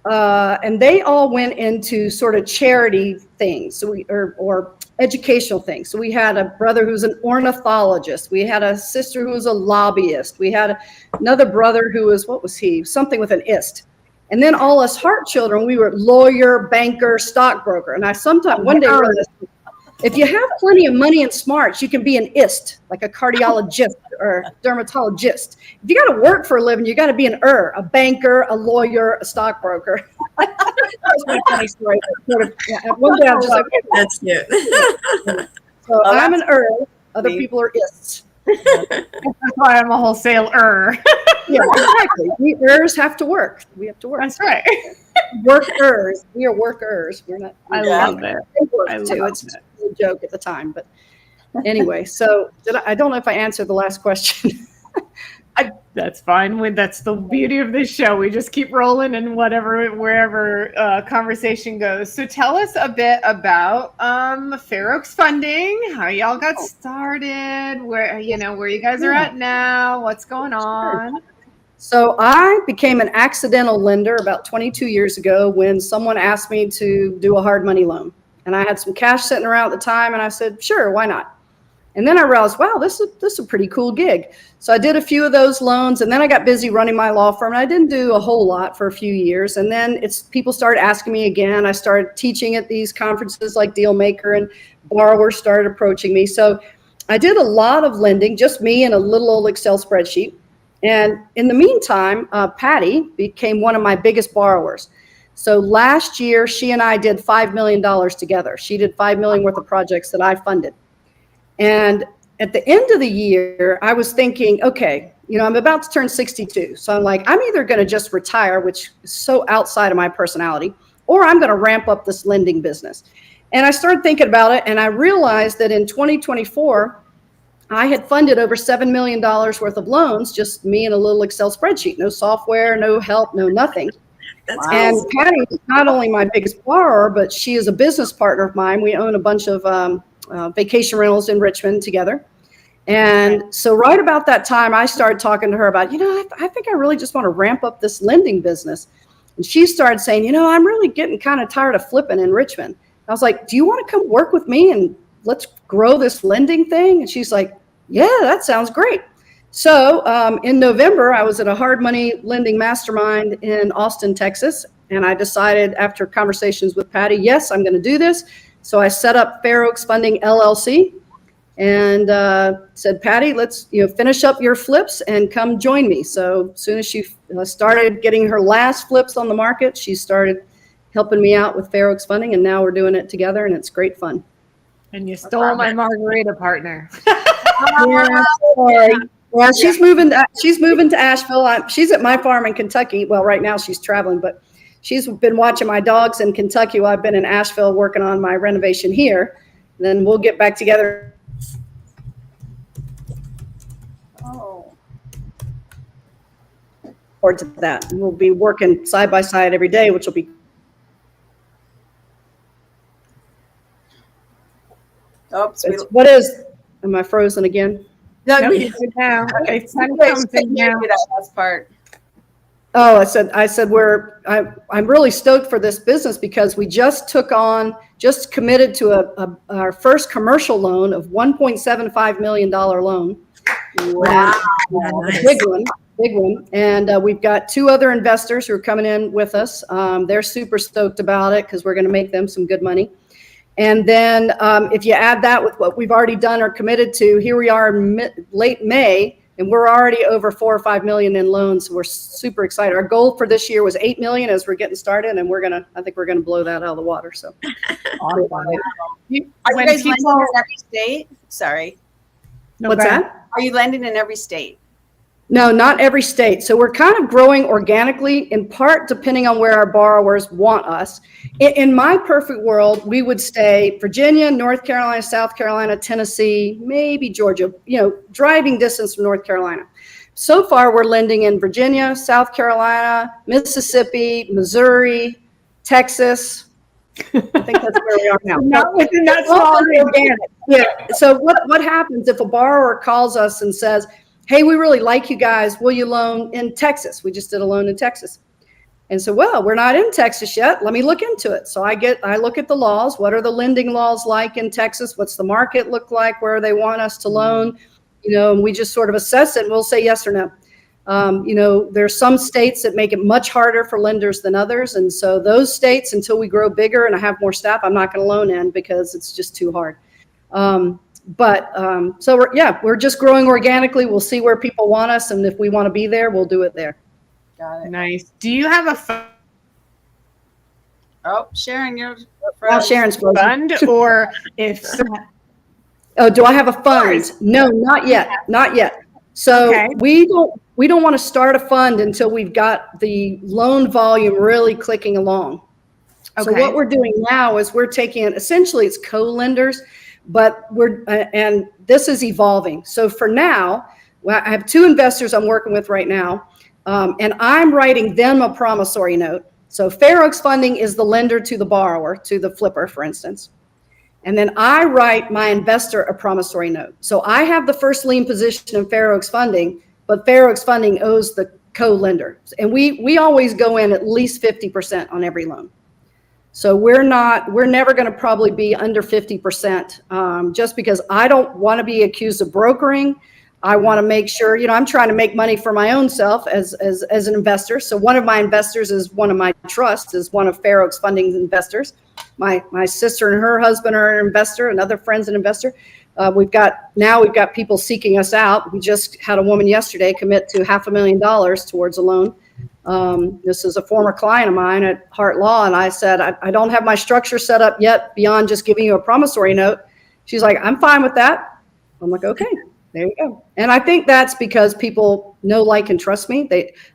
and they all went into sort of charity things, or educational things. So we had a brother who's an ornithologist. We had a sister who was a lobbyist. We had another brother who was, what was he? Something with an IST. And then all us Hart children, we were lawyer, banker, stockbroker. And I sometimes, one day, wrote this, if you have plenty of money and smarts, you can be an IST, like a cardiologist or dermatologist. If you got to work for a living, you got to be an a banker, a lawyer, a stockbroker. That's my funny story. One day I was just like, that's cute. So I'm an other people are ISTs. That's why I'm a wholesaler. Yeah, exactly. We have to work. We have to work. That's right. Workers. We are workers. We're not. I love it. It's a joke at the time, but anyway. So I don't know if I answered the last question. That's fine. That's the beauty of this show. We just keep rolling, and wherever conversation goes. So tell us a bit about Fair Oaks Funding, how y'all got started, where you guys are at now, what's going on. So I became an accidental lender about 22 years ago when someone asked me to do a hard money loan. And I had some cash sitting around at the time, and I said, sure, why not? And then I realized, wow, this is a pretty cool gig. So I did a few of those loans, and then I got busy running my law firm. And I didn't do a whole lot for a few years. And then people started asking me again. I started teaching at these conferences like Dealmaker, and borrowers started approaching me. So I did a lot of lending, just me and a little old Excel spreadsheet. And in the meantime, Patty became one of my biggest borrowers. So last year, she and I did $5 million together. She did $5 million worth of projects that I funded. And at the end of the year, I was thinking, okay, I'm about to turn 62. So I'm like, I'm either going to just retire, which is so outside of my personality, or I'm going to ramp up this lending business. And I started thinking about it, and I realized that in 2024, I had funded over $7 million worth of loans, just me and a little Excel spreadsheet, no software, no help, no nothing. That's And cool. Patty is not only my biggest borrower, but she is a business partner of mine. We own a bunch of vacation rentals in Richmond together. And so right about that time, I started talking to her about, I think I really just want to ramp up this lending business. And she started saying, I'm really getting kind of tired of flipping in Richmond. I was like, do you want to come work with me and let's grow this lending thing? And she's like, yeah, that sounds great. So in November, I was at a hard money lending mastermind in Austin, Texas. And I decided after conversations with Patty, yes, I'm going to do this. So I set up Fair Oaks Funding LLC and said, Patty, let's finish up your flips and come join me. So as soon as she started getting her last flips on the market, she started helping me out with Fair Oaks Funding. And now we're doing it together and it's great fun. And you stole my margarita partner. Yeah, she's moving to Asheville. She's at my farm in Kentucky. Well, right now she's traveling, but she's been watching my dogs in Kentucky while I've been in Asheville working on my renovation here. Then we'll get back together. Forward to that. We'll be working side by side every day, which will be. Oops. What is? Am I frozen again? No, No, we you're good now. Okay, couldn't hear you that last part. Oh, I said I'm really stoked for this business because we just committed to our first commercial loan of $1.75 million loan. Wow. Big one. And we've got 2 other investors who are coming in with us. They're super stoked about it because we're going to make them some good money. And then if you add that with what we've already done or committed to, here we are in late May, and we're already over 4 or 5 million in loans. So we're super excited. Our goal for this year was 8 million as we're getting started, and I think we're gonna blow that out of the water. So Awesome. Are you guys lending in every state? Sorry. What's that? Are you lending in every state? No, not every state. So we're kind of growing organically, in part depending on where our borrowers want us. In my perfect world, we would stay Virginia, North Carolina, South Carolina, Tennessee, maybe Georgia, driving distance from North Carolina. So far, we're lending in Virginia, South Carolina, Mississippi, Missouri, Texas. I think that's where we are now. Not within that small organic. Yeah. So what happens if a borrower calls us and says, hey, we really like you guys. Will you loan in Texas? We just did a loan in Texas. And so, well, we're not in Texas yet. Let me look into it. So I look at the laws. What are the lending laws like in Texas? What's the market look like? Where they want us to loan? And we just sort of assess it and we'll say yes or no. There's some states that make it much harder for lenders than others. And so those states, until we grow bigger and I have more staff, I'm not going to loan in because it's just too hard. So we're just growing organically. We'll see where people want us. And if we want to be there, we'll do it there. Got it. Nice. Do you have a Oh, Sharon, you're Sharon's frozen. fund or if Oh, do I have a fund? No, not yet. Not yet. So Okay. we don't want to start a fund until we've got the loan volume really clicking along. So Okay. what we're doing now is we're taking it, essentially it's co-lenders, but and this is evolving. So for now, I have 2 investors I'm working with right now, and I'm writing them a promissory note. So Fair Oaks Funding is the lender to the borrower, to the flipper, for instance. And then I write my investor a promissory note. So I have the first lien position in Fair Oaks Funding, but Fair Oaks Funding owes the co-lender. And we always go in at least 50% on every loan. So we're never going to probably be under 50%, just because I don't want to be accused of brokering. I want to make sure, I'm trying to make money for my own self as an investor. So one of my investors is one of my trusts, is one of Fair Oaks Funding's investors. My sister and her husband are an investor, another friend's an investor. We've got people seeking us out. We just had a woman yesterday commit to $500,000 towards a loan. This is a former client of mine at Hart Law. And I said, I don't have my structure set up yet beyond just giving you a promissory note. She's like, I'm fine with that. I'm like, okay. There you go. And I think that's because people know, like, and trust me.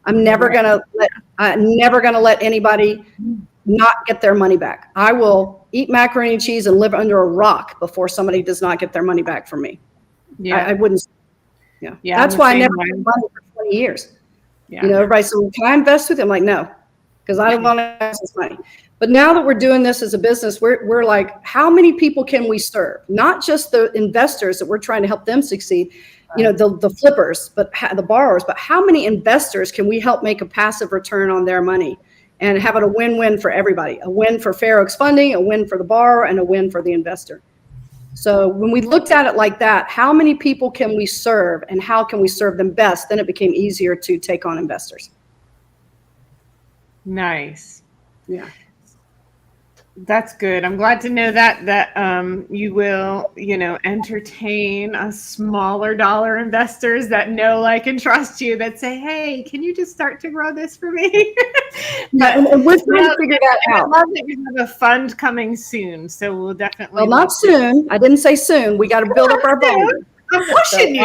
I'm never gonna let anybody not get their money back. I will eat macaroni and cheese and live under a rock before somebody does not get their money back from me. Yeah. I wouldn't. Yeah. Yeah, That's I'm why I the never same had way. money for 20 years. Yeah. You know, everybody said, well, can I invest with you? I'm like, no, because I don't want to invest this money. But now that we're doing this as a business, we're like, how many people can we serve? Not just the investors that we're trying to help them succeed, you know, the flippers, but the borrowers, but how many investors can we help make a passive return on their money and have it a win-win for everybody? A win for Fair Oaks Funding, a win for the borrower, and a win for the investor. So when we looked at it like that, how many people can we serve and how can we serve them best? Then it became easier to take on investors. Nice. Yeah. That's good. I'm glad to know that you will, you know, entertain a smaller dollar investors that know, like, and trust you, that say, hey, can you just start to grow this for me? But, and we're trying to figure that I out. love that you have a fund coming soon. So we'll definitely. Well, not soon. I didn't say soon. We got to build up our volume. I'm pushing you.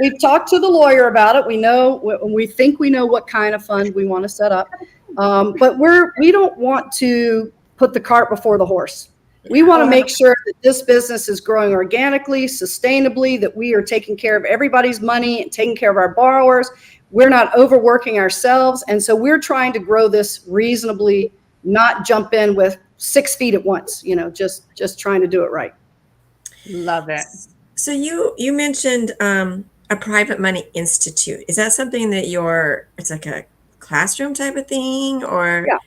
We've talked to the lawyer about it. We know, we think we know what kind of fund we want to set up. But we don't want to put the cart before the horse. We want to make sure that this business is growing organically, sustainably, that we are taking care of everybody's money and taking care of our borrowers. We're not overworking ourselves. And so we're trying to grow this reasonably, not jump in with 6 feet at once, you know, just trying to do it right. Love it. So you mentioned a private money institute. Is that something that it's like a classroom type of thing, or? Yeah.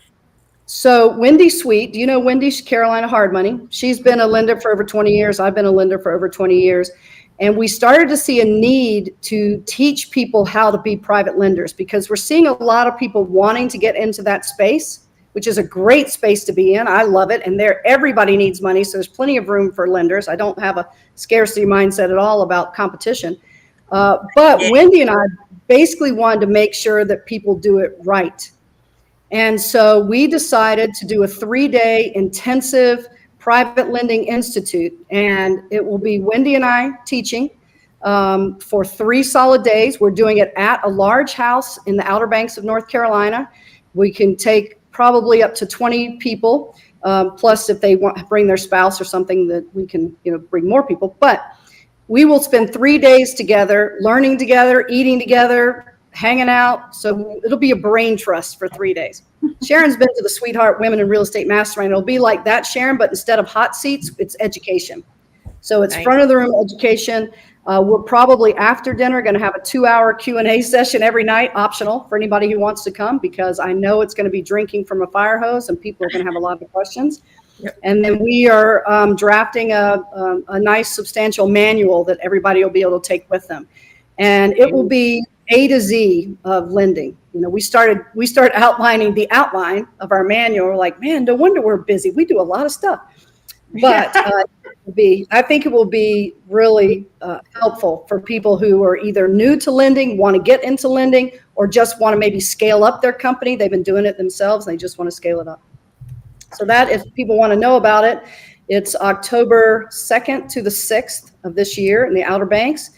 So Wendy Sweet, do you know Wendy? Carolina Hard Money. She's been a lender for over 20 years. I've been a lender for over 20 years. And we started to see a need to teach people how to be private lenders, because we're seeing a lot of people wanting to get into that space, which is a great space to be in. I love it. And everybody needs money. So there's plenty of room for lenders. I don't have a scarcity mindset at all about competition. But Wendy and I basically wanted to make sure that people do it right. And so we decided to do a 3-day intensive private lending institute. And it will be Wendy and I teaching for 3 solid days. We're doing it at a large house in the Outer Banks of North Carolina. We can take probably up to 20 people, plus if they want to bring their spouse or something, that we can, you know, bring more people. But we will spend 3 days together, learning together, eating together, hanging out. So it'll be a brain trust for 3 days. Sharon's been to the Sweetheart Women in Real Estate Mastermind. It'll be like that, Sharon, but instead of hot seats, it's education. So it's front of the room education. We're probably after dinner going to have a 2-hour Q&A session every night, optional for anybody who wants to come, because I know it's going to be drinking from a fire hose and people are going to have a lot of questions. Yep. And then we are drafting a nice substantial manual that everybody will be able to take with them. And it will be A to Z of lending. You know, we started outlining the outline of our manual. We're like, man, no wonder we're busy. We do a lot of stuff. But I think it will be really helpful for people who are either new to lending, want to get into lending, or just want to maybe scale up their company. They've been doing it themselves. They just want to scale it up. So that, if people want to know about it, it's October 2nd to the 6th of this year in the Outer Banks.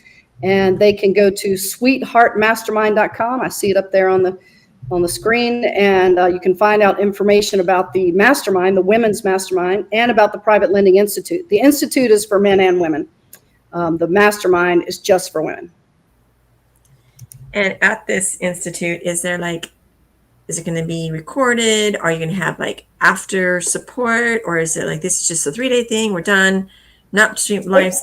And they can go to sweetheartmastermind.com. I see it up there on the screen. And you can find out information about the mastermind, the women's mastermind, and about the Private Lending Institute. The institute is for men and women. The mastermind is just for women. And at this institute, is it going to be recorded? Are you going to have like after support, or is it like, this is just a 3-day thing, we're done, not live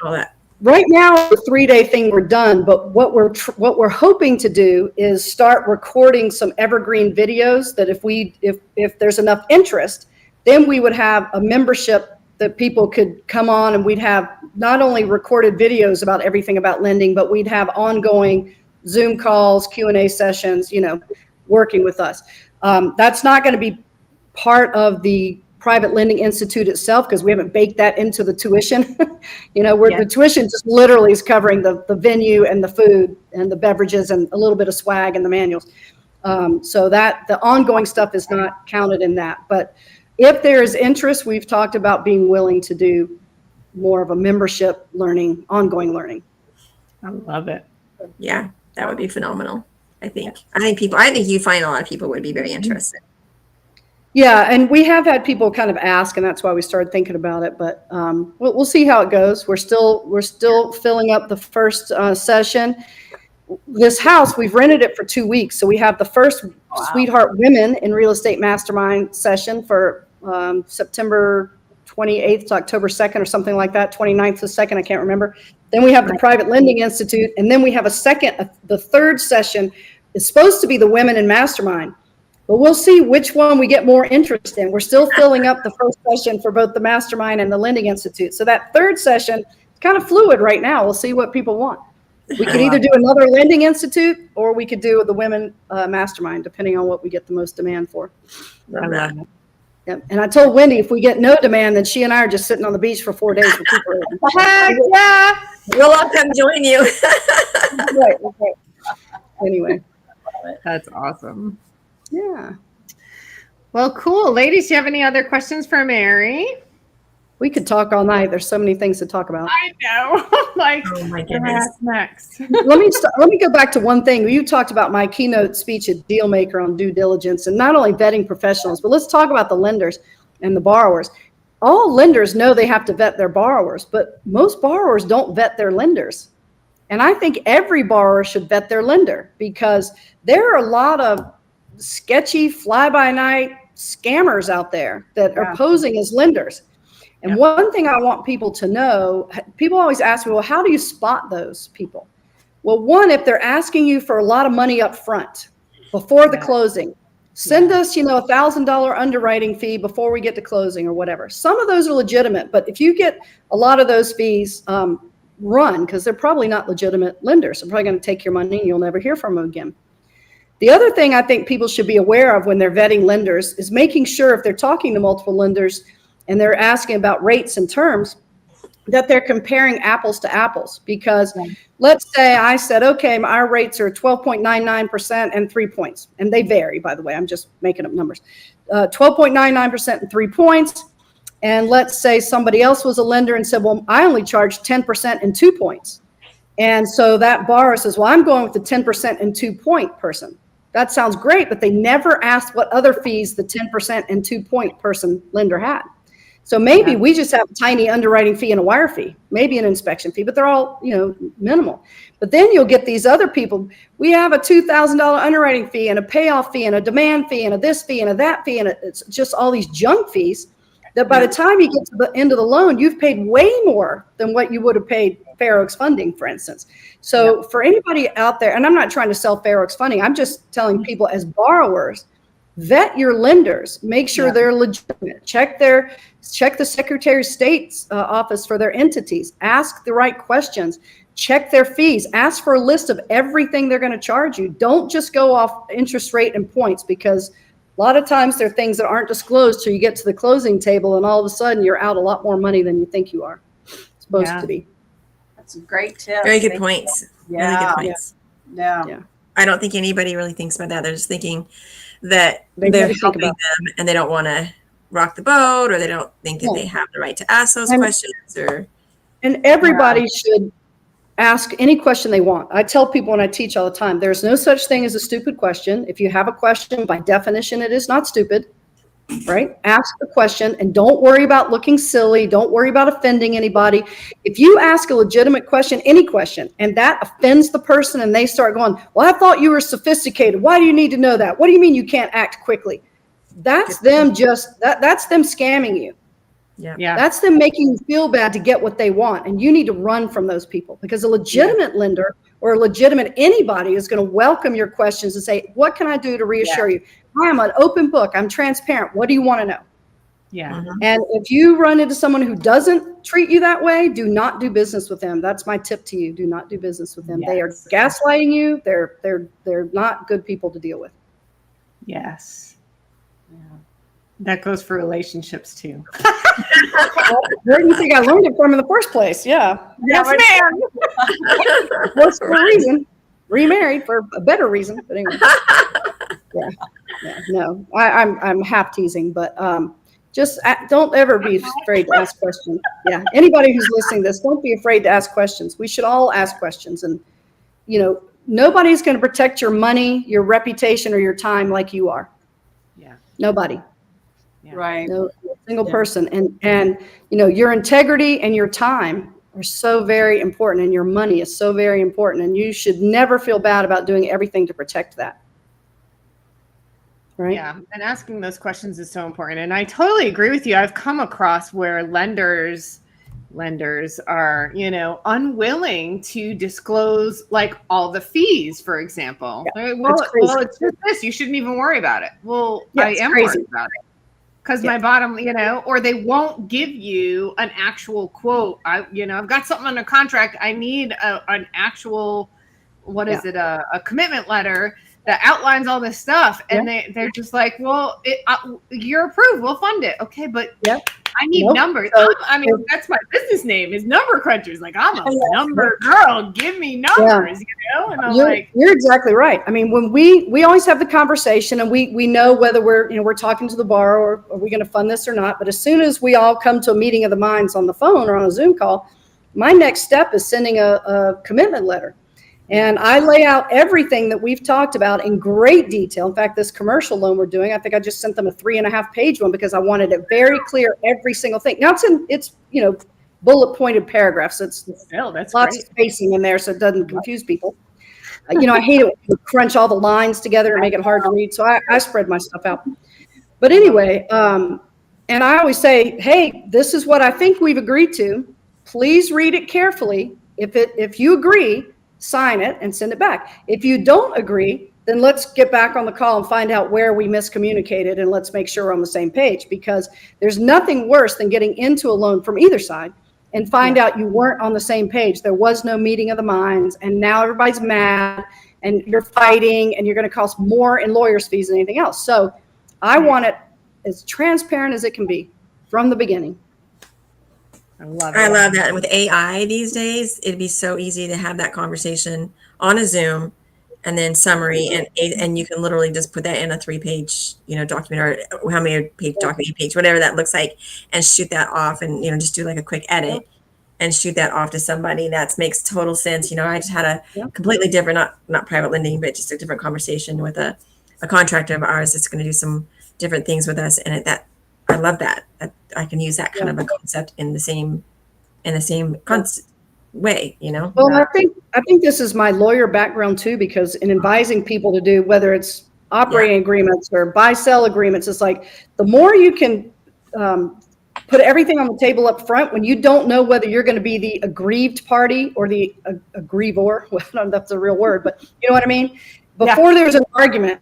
all that? Right now, the 3-day thing, we're done. But what we're hoping to do is start recording some evergreen videos that if there's enough interest, then we would have a membership that people could come on, and we'd have not only recorded videos about everything about lending, but we'd have ongoing Zoom calls, Q&A sessions, you know, working with us. That's not going to be part of the Private Lending Institute itself, because we haven't baked that into the tuition. You know, the tuition just literally is covering the venue and the food and the beverages and a little bit of swag and the manuals. So that the ongoing stuff is not counted in that. But if there is interest, we've talked about being willing to do more of a membership learning, ongoing learning. I love it. Yeah, that would be phenomenal. I think you find a lot of people would be very interested. Yeah, and we have had people kind of ask, and that's why we started thinking about it. But we'll see how it goes. We're still filling up the first session. This house, we've rented it for 2 weeks, so we have the first Sweetheart Women in Real Estate Mastermind session for September 28th to October 2nd or something like that. 29th to 2nd, I can't remember. Then we have the Private Lending Institute, and then we have the third session is supposed to be the Women in Mastermind. But we'll see which one we get more interest in. We're still filling up the first session for both the Mastermind and the Lending Institute. So that third session is kind of fluid right now. We'll see what people want. We could either do another Lending Institute or we could do the Women Mastermind, depending on what we get the most demand for. I love it. Yep. And I told Wendy, if we get no demand, then she and I are just sitting on the beach for 4 days. Heck yeah. We'll all come join you. Right. Anyway. That's awesome. Yeah. Well, cool. Ladies, do you have any other questions for Mary? We could talk all night. There's so many things to talk about. I know. Like, Oh my what's goodness. next? Let me go back to one thing. You talked about my keynote speech at Dealmaker on due diligence and not only vetting professionals, but let's talk about the lenders and the borrowers. All lenders know they have to vet their borrowers, but most borrowers don't vet their lenders. And I think every borrower should vet their lender because there are a lot of sketchy fly-by-night scammers out there that are posing as lenders. And one thing I want people to know, people always ask me, well, how do you spot those people? Well, one, if they're asking you for a lot of money up front before the closing, send us, $1,000 underwriting fee before we get to closing or whatever. Some of those are legitimate, but if you get a lot of those fees, run, because they're probably not legitimate lenders. They're probably going to take your money and you'll never hear from them again. The other thing I think people should be aware of when they're vetting lenders is making sure if they're talking to multiple lenders and they're asking about rates and terms, that they're comparing apples to apples. Because let's say I said, okay, our rates are 12.99% and 3 points. And they vary, by the way. I'm just making up numbers. 12.99% and 3 points. And let's say somebody else was a lender and said, well, I only charge 10% and 2 points. And so that borrower says, well, I'm going with the 10% and 2 point person. That sounds great, but they never asked what other fees the 10% and 2 point person lender had. So maybe we just have a tiny underwriting fee and a wire fee, maybe an inspection fee, but they're all, minimal. But then you'll get these other people. We have a $2,000 underwriting fee and a payoff fee and a demand fee and a this fee and a that fee. And it's just all these junk fees that by the time you get to the end of the loan, you've paid way more than what you would have paid Fair Oaks funding, for instance. So for anybody out there, and I'm not trying to sell Fair Oaks funding, I'm just telling people as borrowers, vet your lenders, make sure they're legitimate, check the Secretary of State's office for their entities, ask the right questions, check their fees, ask for a list of everything they're going to charge you. Don't just go off interest rate and points, because a lot of times there are things that aren't disclosed till you get to the closing table and all of a sudden you're out a lot more money than you think you are supposed to be. That's a great tip. Very good points. Really good points. Yeah. I don't think anybody really thinks about that. They're just thinking that they're helping them and they don't want to rock the boat, or they don't think that they have the right to ask those questions. And everybody should ask any question they want. I tell people when I teach all the time, there's no such thing as a stupid question. If you have a question, by definition, it is not stupid, right? Ask the question and don't worry about looking silly. Don't worry about offending anybody. If you ask a legitimate question, any question, and that offends the person and they start going, well, I thought you were sophisticated. Why do you need to know that? What do you mean you can't act quickly? That's them that's them scamming you. Yeah. That's them making you feel bad to get what they want. And you need to run from those people, because a legitimate lender or a legitimate anybody is going to welcome your questions and say, what can I do to reassure you? I am an open book. I'm transparent. What do you want to know? Yeah. And if you run into someone who doesn't treat you that way, do not do business with them. That's my tip to you. Do not do business with them. They are gaslighting you. They're not good people to deal with. Yes. That goes for relationships too. Where do you think I learned it from in the first place? Yeah. Yes, ma'am. Works for a reason. Remarried for a better reason. But anyway. No, I'm half teasing, but just don't ever be afraid to ask questions. Yeah. Anybody who's listening to this, don't be afraid to ask questions. We should all ask questions. And, nobody's going to protect your money, your reputation, or your time like you are. Yeah. Nobody. Yeah. Right. No single person. And your integrity and your time are so very important, and your money is so very important. And you should never feel bad about doing everything to protect that. Right? Yeah, and asking those questions is so important. And I totally agree with you. I've come across where lenders are, unwilling to disclose like all the fees, for example. Yeah, Well, it's just this. You shouldn't even worry about it. Well, yeah, I am crazy. worried about it because my bottom, or they won't give you an actual quote. I've got something under contract. I need an actual, a commitment letter that outlines all this stuff. And they're just like, well, you're approved. We'll fund it. Okay. But I need numbers. That's my business name is Number Crunchers. Like, I'm a number girl. Give me numbers, And I'm you're exactly right. I mean, when we always have the conversation, and we know whether we're talking to the borrower, are we going to fund this or not? But as soon as we all come to a meeting of the minds on the phone or on a Zoom call, my next step is sending a commitment letter. And I lay out everything that we've talked about in great detail. In fact, this commercial loan we're doing, I think I just sent them a 3.5-page one because I wanted it very clear, every single thing. Now it's bullet pointed paragraphs. It's that's lots great. of spacing in there so it doesn't confuse people. I hate it when you crunch all the lines together and make it hard to read. So I spread my stuff out. But anyway, and I always say, hey, this is what I think we've agreed to. Please read it carefully. If you agree, sign it and send it back. If you don't agree, then let's get back on the call and find out where we miscommunicated, and let's make sure we're on the same page, because there's nothing worse than getting into a loan from either side and find out you weren't on the same page. There was no meeting of the minds, and now everybody's mad and you're fighting, and you're going to cost more in lawyers' fees than anything else. So I want it as transparent as it can be from the beginning. I love that. And with AI these days, it'd be so easy to have that conversation on a Zoom, and then summary, and you can literally just put that in a 3-page, document, or how many page document, page, whatever that looks like, and shoot that off, and just do like a quick edit and shoot that off to somebody. That makes total sense. I just had a completely different, not private lending, but just a different conversation with a contractor of ours that's going to do some different things with us, and I love that. I can use that kind of a concept in the same way, Well, I think this is my lawyer background too, because in advising people to do, whether it's operating agreements or buy-sell agreements, it's like the more you can put everything on the table up front, when you don't know whether you're going to be the aggrieved party or the aggriever. Well, I don't know if that's a real word, but you know what I mean? Before there's an argument,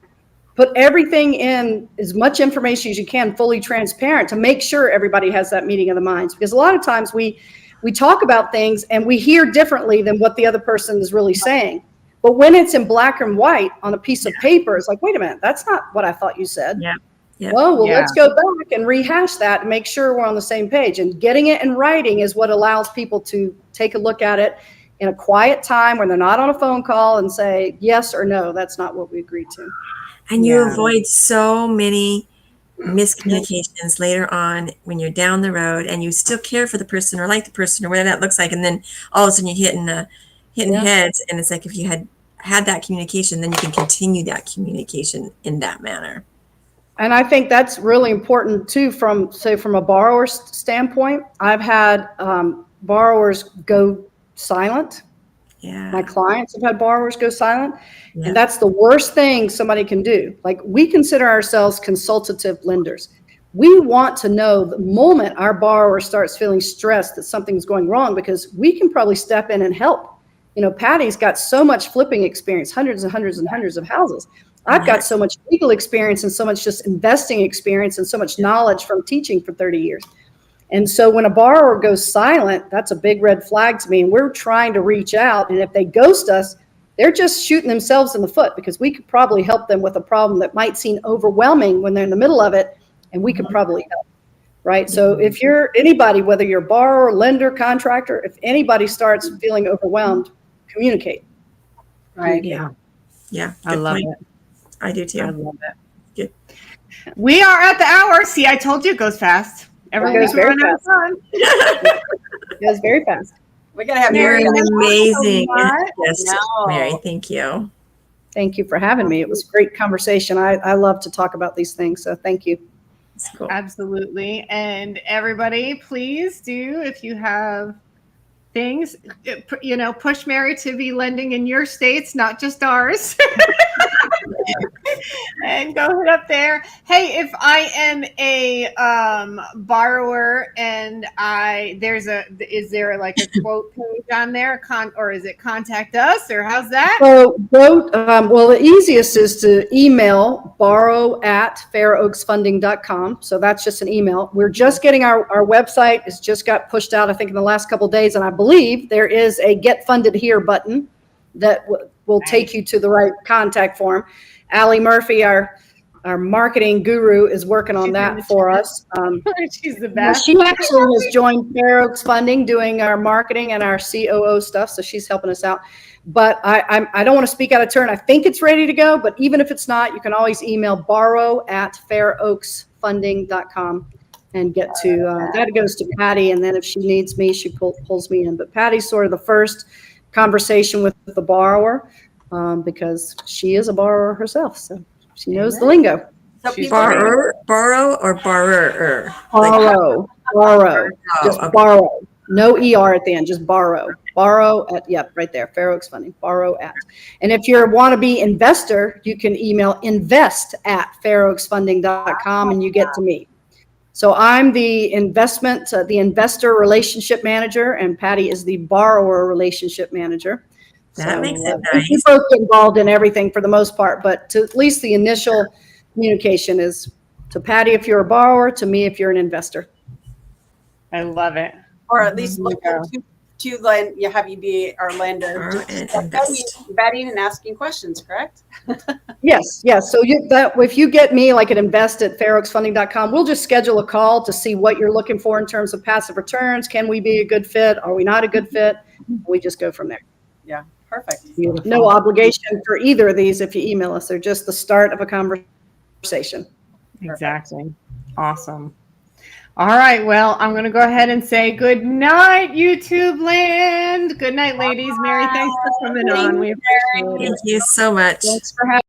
put everything in, as much information as you can, fully transparent, to make sure everybody has that meeting of the minds. Because a lot of times we talk about things and we hear differently than what the other person is really saying. But when it's in black and white on a piece of paper, it's like, wait a minute, that's not what I thought you said. Let's go back and rehash that and make sure we're on the same page. And getting it in writing is what allows people to take a look at it in a quiet time when they're not on a phone call and say yes or no, that's not what we agreed to. And you avoid so many miscommunications later on when you're down the road and you still care for the person or like the person or whatever that looks like. And then all of a sudden you're hitting heads. And it's like, if you had that communication, then you can continue that communication in that manner. And I think that's really important too, from a borrower standpoint. I've had borrowers go silent. My clients have had borrowers go silent. And that's the worst thing somebody can do. Like, we consider ourselves consultative lenders. We want to know the moment our borrower starts feeling stressed that something's going wrong, because we can probably step in and help. Patty's got so much flipping experience, hundreds and hundreds and hundreds of houses. I've got so much legal experience and so much just investing experience and so much knowledge from teaching for 30 years. And so when a borrower goes silent, that's a big red flag to me. And we're trying to reach out. And if they ghost us, they're just shooting themselves in the foot, because we could probably help them with a problem that might seem overwhelming when they're in the middle of it. And we could probably help. Right. So if you're anybody, whether you're borrower, lender, contractor, if anybody starts feeling overwhelmed, communicate. Right. Yeah. I love it. I do too. I love it. Good. We are at the hour. See, I told you it goes fast. Every It goes week we very run out of time. It goes very fast. We gotta have You're Mary. an Thank you amazing so much. guest, No. Mary. Thank you. Thank you for having me. It was a great conversation. I love to talk about these things, so thank you. It's cool. Absolutely. And everybody, please do, if you have things, push Mary to be lending in your states, not just ours. And go hit up there. Hey, if I am a borrower and is there like a quote page on there, or is it contact us, or how's that? So well, the easiest is to email borrow@fairoaksfunding.com. So that's just an email. We're just getting our website. It's just got pushed out, I think, in the last couple of days. And I believe there is a Get Funded Here button that will take you to the right contact form. Allie Murphy, our marketing guru, is working on that for us. She's the Well, best. she actually has joined Fair Oaks Funding doing our marketing and our COO stuff, so she's helping us out. But I don't want to speak out of turn. I think it's ready to go, but even if it's not, you can always email borrow@fairoaksfunding.com and get to that. Goes to Patty, and then if she needs me, she pulls me in. But Patty's sort of the first conversation with the borrower because she is a borrower herself, so she knows the lingo. So She's people Borrow or borrower? Borrow, just okay. borrow. No ER at the end, just borrow. Borrow at, right there, Fair Oaks Funding, borrow at. And if you're a wannabe investor, you can email invest@fairoaksfunding.com and you get to me. So I'm the investor relationship manager, and Patty is the borrower relationship manager. That makes it We nice. both get involved in everything for the most part, but at least the initial communication is to Patty if you're a borrower, to me if you're an investor. I love it. or at least There you look to lend, have you be our lender, Borrow and invest. vetting and asking questions, correct? Yes. So if you get me like at invest@fairoaksfunding.com, we'll just schedule a call to see what you're looking for in terms of passive returns. Can we be a good fit? Are we not a good fit? We just go from there. Yeah, perfect. Beautiful. No obligation for either of these if you email us. They're just the start of a conversation. Exactly. Awesome. All right. Well, I'm going to go ahead and say good night, YouTube land. Good night, ladies. Mary, thanks for coming on. We appreciate it. Thank you so much. Thanks for having